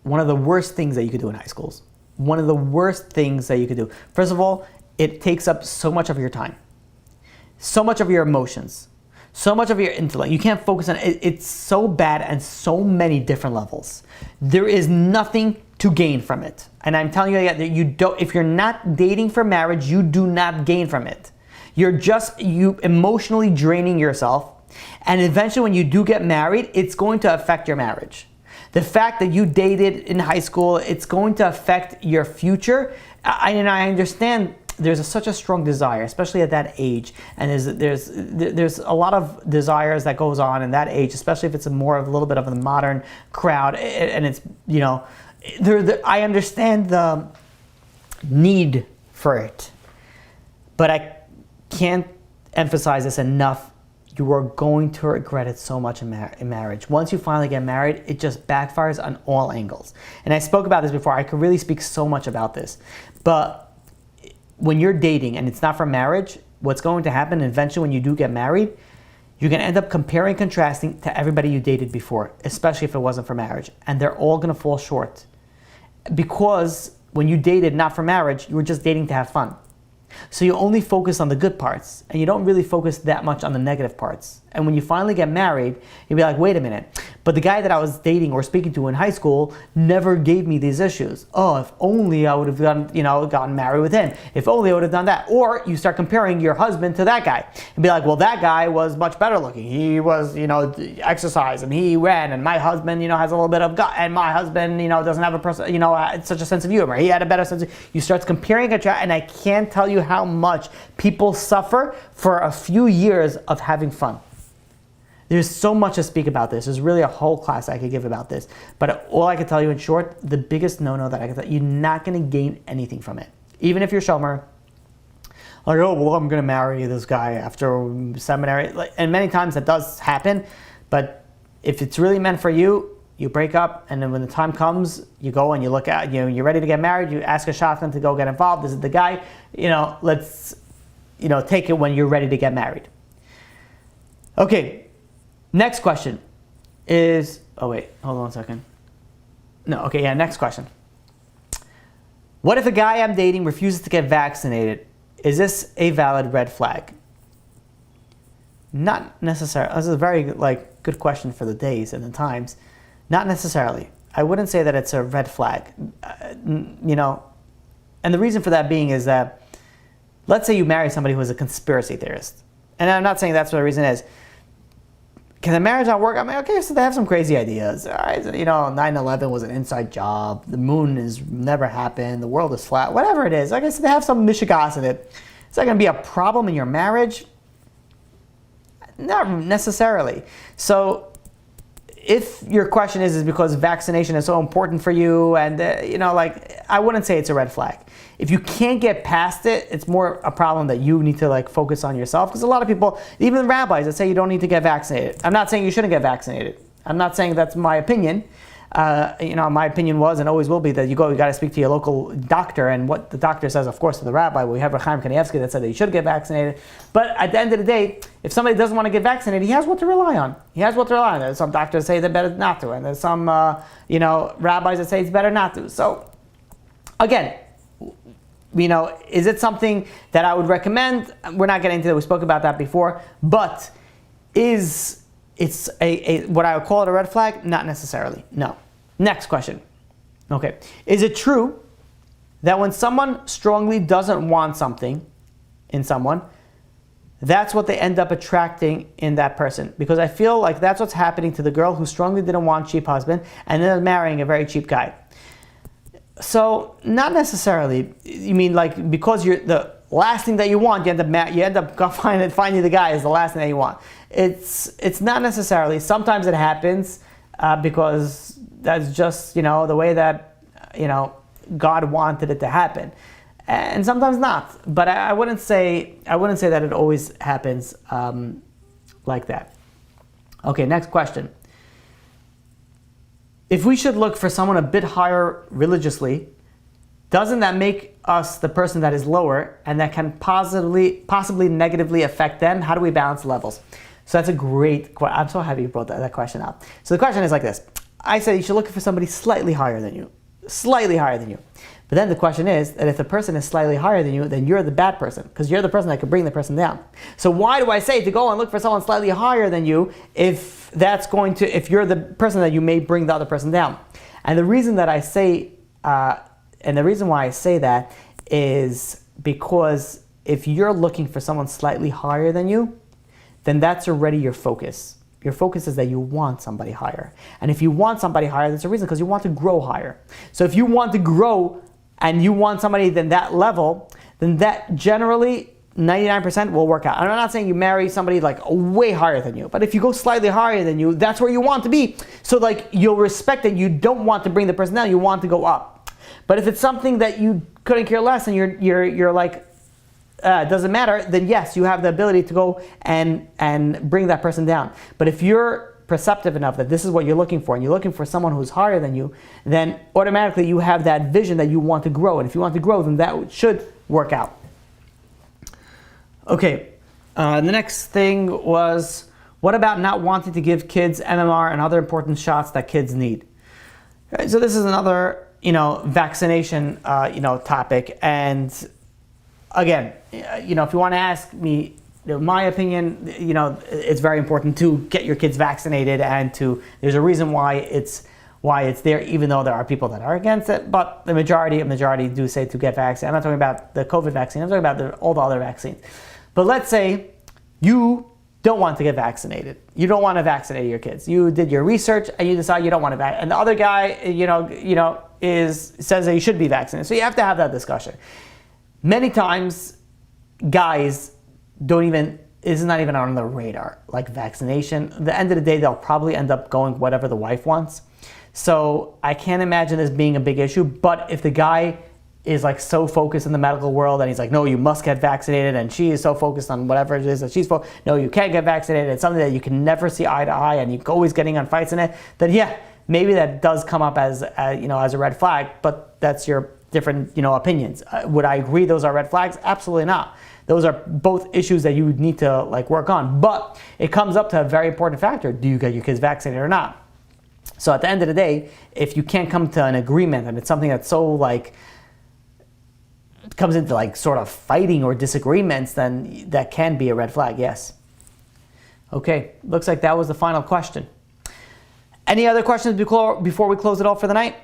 one of the worst things that you could do in high schools. One of the worst things that you could do. First of all, it takes up so much of your time, so much of your emotions, so much of your intellect. You can't focus on it. It's so bad on so many different levels. There is nothing to gain from it. And I'm telling you that you don't. If you're not dating for marriage, you do not gain from it. You're you emotionally draining yourself. And eventually when you do get married, it's going to affect your marriage. The fact that you dated in high school, it's going to affect your future. I understand there's such a strong desire, especially at that age, and there's a lot of desires that goes on in that age, especially if it's a little bit of a modern crowd, and it's I understand the need for it, but I can't emphasize this enough. You are going to regret it so much in marriage. Once you finally get married, it just backfires on all angles. And I spoke about this before. I could really speak so much about this. But when you're dating and it's not for marriage, what's going to happen eventually when you do get married, you're going to end up comparing, contrasting to everybody you dated before, especially if it wasn't for marriage. And they're all going to fall short. Because when you dated not for marriage, you were just dating to have fun. So you only focus on the good parts, and you don't really focus that much on the negative parts. And when you finally get married, you'll be like, wait a minute, but the guy that I was dating or speaking to in high school never gave me these issues. Oh, if only I would have gotten married with him. If only I would have done that. Or you start comparing your husband to that guy and be like, well, that guy was much better looking. He was, exercise, and he ran, and my husband, has a little bit of gut, and my husband, doesn't have such a sense of humor. He had a better sense of, you start comparing and I can't tell you how much people suffer for a few years of having fun. There's so much to speak about this. There's really a whole class I could give about this. But all I can tell you in short, the biggest no-no that I can tell you, you're not going to gain anything from it. Even if you're shomer, like, oh, well, I'm going to marry this guy after seminary. And many times that does happen. But if it's really meant for you, you break up, and then when the time comes, you go and you look at, you're ready to get married, you ask a shotgun to go get involved. This is the guy, let's, take it when you're ready to get married. Okay. Next question is, hold on a second. Next question. What if a guy I'm dating refuses to get vaccinated? Is this a valid red flag? Not necessarily. This is a very good question for the days and the times. Not necessarily. I wouldn't say that it's a red flag. And the reason for that being is that, let's say you marry somebody who is a conspiracy theorist. And I'm not saying that's what the reason is. Can the marriage not work? I mean, okay, so they have some crazy ideas. All right, 9/11 was an inside job. The moon has never happened. The world is flat. Whatever it is. Like I said, they have some mishigas in it. Is that going to be a problem in your marriage? Not necessarily. So if your question is because vaccination is so important for you, and I wouldn't say it's a red flag. If you can't get past it, it's more a problem that you need to focus on yourself. Because a lot of people, even rabbis, that say you don't need to get vaccinated. I'm not saying you shouldn't get vaccinated. I'm not saying that's my opinion. My opinion was and always will be that you got to speak to your local doctor, and what the doctor says, of course, to the rabbi. We have Chaim Kanievsky that said that you should get vaccinated. But at the end of the day, if somebody doesn't want to get vaccinated, he has what to rely on. There's some doctors say they're better not to, and there's some rabbis that say it's better not to. So again, is it something that I would recommend? We're not getting into that. We spoke about that before. But is it's a what I would call it a red flag? Not necessarily. No. Next question. Okay. Is it true that when someone strongly doesn't want something in someone, that's what they end up attracting in that person? Because I feel like that's what's happening to the girl who strongly didn't want a cheap husband and then marrying a very cheap guy. So not necessarily. You mean because you're the last thing that you want, you end up finding the guy is the last thing that you want. It's not necessarily. Sometimes it happens because that's just the way that God wanted it to happen, and sometimes not. But I wouldn't say that it always happens like that. Okay, next question. If we should look for someone a bit higher religiously, doesn't that make us the person that is lower, and that can possibly negatively affect them? How do we balance levels? So that's a great question. I'm so happy you brought that question up. So the question is like this. I said you should look for somebody slightly higher than you. But then the question is that if the person is slightly higher than you, then you're the bad person, because you're the person that could bring the person down. So why do I say to go and look for someone slightly higher than you if you're the person that you may bring the other person down? And the reason that I say, and the reason why I say that is because if you're looking for someone slightly higher than you, then that's already your focus. Your focus is that you want somebody higher. And if you want somebody higher, that's a reason, because you want to grow higher. So if you want to grow and you want somebody then that level, then that generally 99% will work out. And I'm not saying you marry somebody way higher than you, but if you go slightly higher than you, that's where you want to be. So you'll respect that you don't want to bring the person down, you want to go up. But if it's something that you couldn't care less and you're doesn't matter, then yes, you have the ability to go and bring that person down. But if you're perceptive enough that this is what you're looking for, and you're looking for someone who's higher than you, then automatically you have that vision that you want to grow. And if you want to grow, then that should work out. Okay, the next thing was, what about not wanting to give kids MMR and other important shots that kids need? Okay, so this is another vaccination, topic. And again, if you want to ask me, my opinion, it's very important to get your kids vaccinated, and there's a reason why it's there, even though there are people that are against it. But the majority do say to get vaccinated. I'm not talking about the COVID vaccine. I'm talking about all the other vaccines. But let's say you don't want to get vaccinated. You don't want to vaccinate your kids. You did your research and you decide you don't want to vaccinate. And the other guy, says that you should be vaccinated. So you have to have that discussion. Many times, guys is not even on the radar, like vaccination. At the end of the day, they'll probably end up going whatever the wife wants. So I can't imagine this being a big issue. But if the guy is like so focused in the medical world and he's like, no, you must get vaccinated, and she is so focused on whatever it is that she's focused, no, you can't get vaccinated, it's something that you can never see eye to eye and you're always getting on fights in it, then yeah, maybe that does come up as a red flag, but that's your different opinions. Would I agree those are red flags? Absolutely not. Those are both issues that you would need to work on, but it comes up to a very important factor. Do you get your kids vaccinated or not? So at the end of the day, if you can't come to an agreement and it's something that's so comes into sort of fighting or disagreements, then that can be a red flag, yes. Okay, looks like that was the final question. Any other questions before we close it off for the night?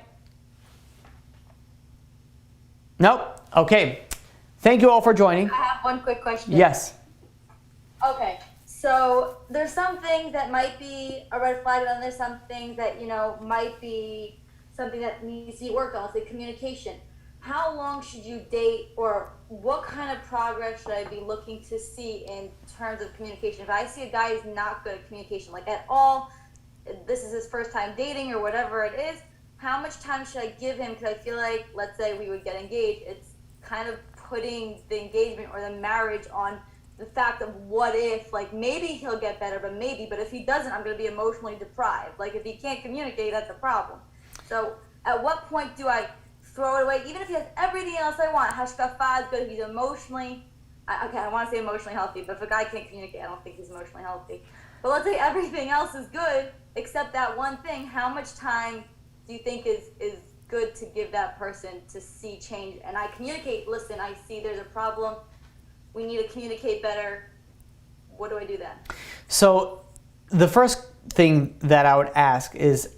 Nope? Okay. Thank you all for joining. I have one quick question. Yes. Okay, so there's something that might be a red flag, and then there's something that, might be something that needs to be worked on, let's say communication. How long should you date, or what kind of progress should I be looking to see in terms of communication? If I see a guy who's not good at communication, at all, this is his first time dating or whatever it is, how much time should I give him? Because I feel like, let's say we would get engaged, it's kind of putting the engagement or the marriage on the fact of what if, maybe he'll get better, but if he doesn't, I'm going to be emotionally deprived. If he can't communicate, that's a problem. So at what point do I throw it away, even if he has everything else I want? Hashkafa is good. He's emotionally, I want to say emotionally healthy, but if a guy can't communicate, I don't think he's emotionally healthy. But let's say everything else is good except that one thing. How much time do you think is good to give that person to see change? And I communicate, listen, I see there's a problem. We need to communicate better. What do I do then? So the first thing that I would ask is,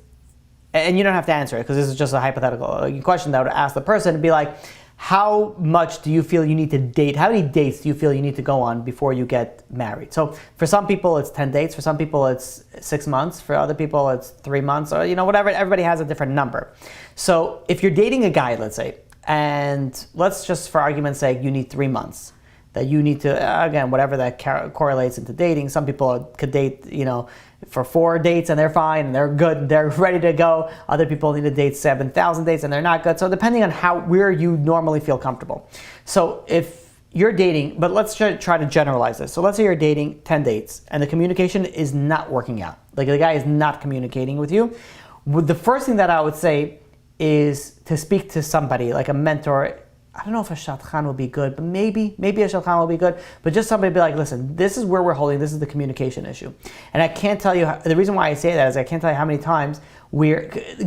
and you don't have to answer it because this is just a hypothetical question that I would ask the person to be like, how much do you feel you need to date? How many dates do you feel you need to go on before you get married? So for some people it's 10 dates, for some people it's 6 months, for other people it's 3 months, or whatever. Everybody has a different number. So if you're dating a guy, let's say, and let's just for argument's sake, you need 3 months. That you need to, again, whatever that correlates into dating. Some people could date, for 4 dates and they're fine and they're good and they're ready to go. Other people need to date 7,000 dates and they're not good. So depending on where you normally feel comfortable. So if you're dating, but let's try to generalize this. So let's say you're dating 10 dates and the communication is not working out. The guy is not communicating with you. The first thing that I would say is to speak to somebody, like a mentor. I don't know if a shadchan will be good, but maybe a shadchan will be good. But just somebody be like, listen, this is where we're holding. This is the communication issue. And I can't tell you, the reason why I say that is I can't tell you how many times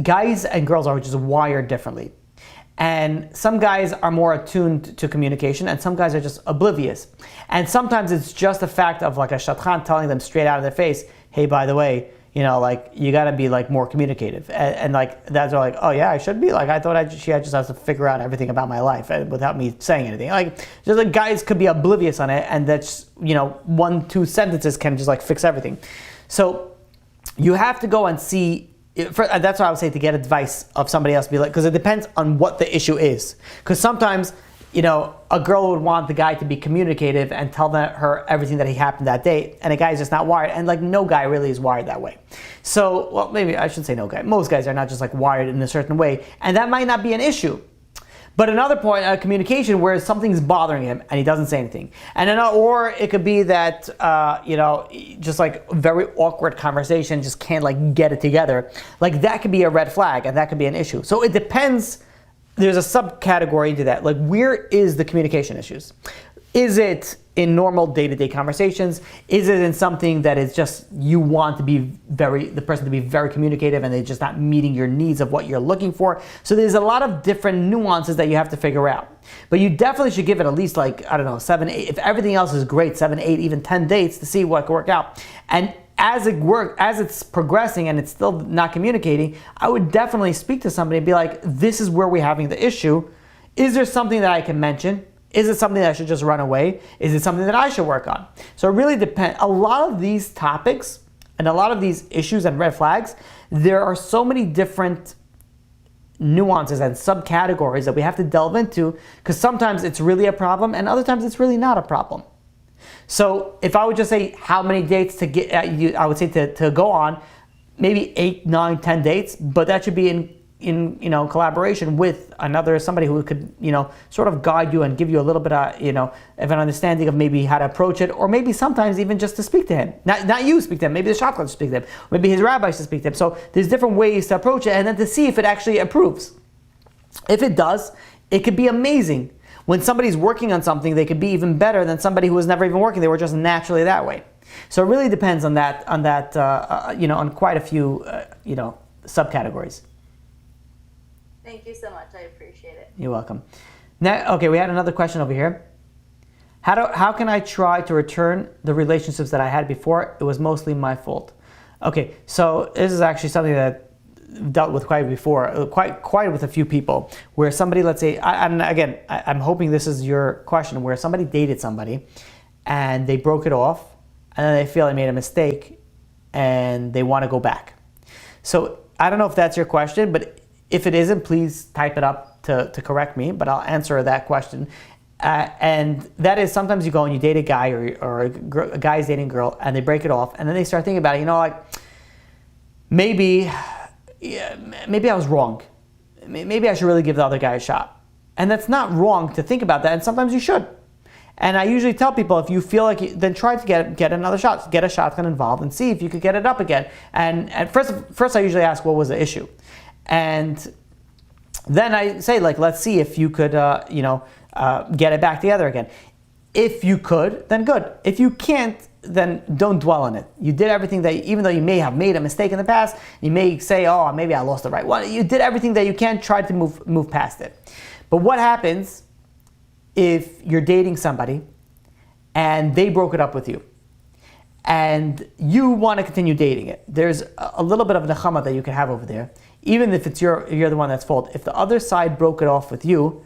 guys and girls are just wired differently. And some guys are more attuned to communication and some guys are just oblivious. And sometimes it's just a fact of a shadchan telling them straight out of their face, hey, by the way, you got to be more communicative. And that's oh yeah, I should be. I thought she just has to figure out everything about my life without me saying anything. Just guys could be oblivious on it, and that's 1-2 sentences can just fix everything. So you have to go and see. That's why I would say to get advice of somebody else, because it depends on what the issue is. Because sometimes a girl would want the guy to be communicative and tell her everything that happened that day, and a guy is just not wired, and no guy really is wired that way. So, well, maybe I should say no guy. Most guys are not just wired in a certain way, and that might not be an issue. But another point, communication, where something's bothering him and he doesn't say anything, or it could be that just very awkward conversation, just can't get it together. That could be a red flag, and that could be an issue. So it depends. There's a subcategory into that. Where is the communication issues? Is it in normal day-to-day conversations? Is it in something that is just you want to be the person to be very communicative and they're just not meeting your needs of what you're looking for? So there's a lot of different nuances that you have to figure out. But you definitely should give it at least 7, 8, if everything else is great, 7, 8, even 10 dates to see what can work out. And as it's progressing and it's still not communicating, I would definitely speak to somebody and be like, this is where we're having the issue. Is there something that I can mention? Is it something that I should just run away? Is it something that I should work on? So it really depends. A lot of these topics and a lot of these issues and red flags, there are so many different nuances and subcategories that we have to delve into, because sometimes it's really a problem and other times it's really not a problem. So if I would just say how many dates to get I would say to go on, maybe 8, 9, 10 dates, but that should be in collaboration with somebody who could sort of guide you and give you a little bit of of an understanding of maybe how to approach it, or maybe sometimes even just to speak to him. Not you speak to him, maybe the shopkeeper should speak to him, maybe his rabbi should speak to him. So there's different ways to approach it, and then to see if it actually approves. If it does, it could be amazing. When somebody's working on something, they could be even better than somebody who was never even working. They were just naturally that way. So it really depends on on quite a few subcategories. Thank you so much. I appreciate it. You're welcome. Now, okay, we had another question over here. How can I try to return the relationships that I had before? It was mostly my fault. Okay, so this is actually something that I've dealt with quite before, quite with a few people, where somebody, let's say, I'm hoping this is your question, where somebody dated somebody and they broke it off and then they feel they made a mistake and they want to go back. So I don't know if that's your question, but if it isn't, please type it up to correct me, but I'll answer that question. And that is, sometimes you go and you date a guy or a guy's dating a girl and they break it off and then they start thinking about it, maybe I was wrong. Maybe I should really give the other guy a shot. And that's not wrong to think about that, and sometimes you should. And I usually tell people, if you feel like then try to get another shot, get a shotgun involved and see if you could get it up again. And at first I usually ask, what was the issue? And then I say, let's see if you could, get it back together again. If you could, then good. If you can't, then don't dwell on it. You did everything that, even though you may have made a mistake in the past, you may say, oh, maybe I lost the right one. You did everything that you can, try to move past it. But what happens if you're dating somebody and they broke it up with you and you want to continue dating it? There's a little bit of nechama that you can have over there, even if you're the one that's fault. If the other side broke it off with you,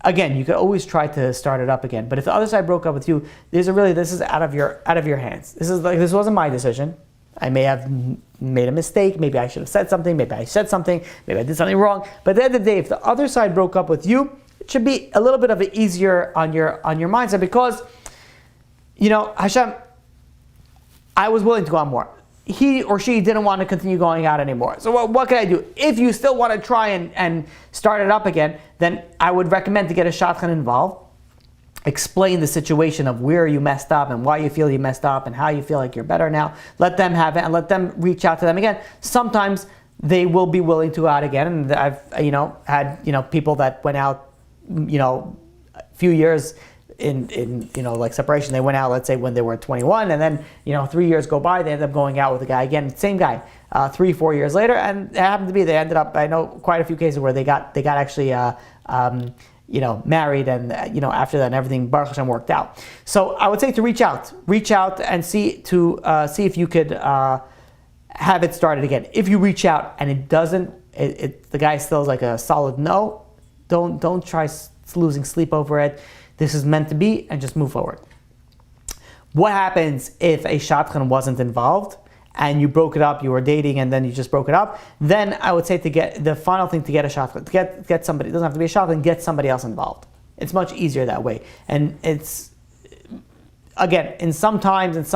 again, you could always try to start it up again. But if the other side broke up with you, this is out of your hands. This wasn't my decision. I may have made a mistake. Maybe I should have said something. Maybe I said something. Maybe I did something wrong. But at the end of the day, if the other side broke up with you, it should be a little bit of an easier on your mindset, because Hashem, I was willing to go on more. He or she didn't want to continue going out anymore. So what can I do? If you still want to try and start it up again, then I would recommend to get a shotgun involved. Explain the situation of where you messed up and why you feel you messed up and how you feel like you're better now. Let them have it and let them reach out to them again. Sometimes they will be willing to go out again. And I've had people that went out a few years in separation. They went out, let's say, when they were 21, and then 3 years go by, they end up going out with a guy again, same guy, 3-4 years later, and it happened to be they ended up, I know quite a few cases where they got actually married, and after that, and everything Baruch Hashem worked out. So I would say to reach out and see if you could have it started again. If you reach out and it doesn't, the guy still is like a solid no, don't try losing sleep over it. This is meant to be, and just move forward. What happens if a shotgun wasn't involved and you broke it up, you were dating and then you just broke it up? Then I would say to get the final thing, to get a shotgun, to get somebody, it doesn't have to be a shotgun, get somebody else involved. It's much easier that way. And it's, again, in some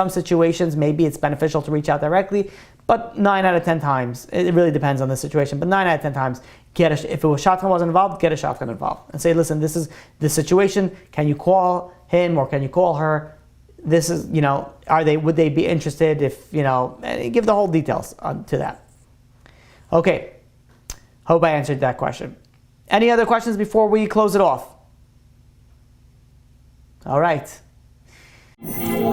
situations, maybe it's beneficial to reach out directly, but 9 out of 10 times, it really depends on the situation, but 9 out of 10 times, if a shotgun wasn't involved, get a shotgun involved. And say, listen, this is the situation, can you call him or can you call her? This is, would they be interested if, give the whole details to that. Okay, hope I answered that question. Any other questions before we close it off? All right. Bye.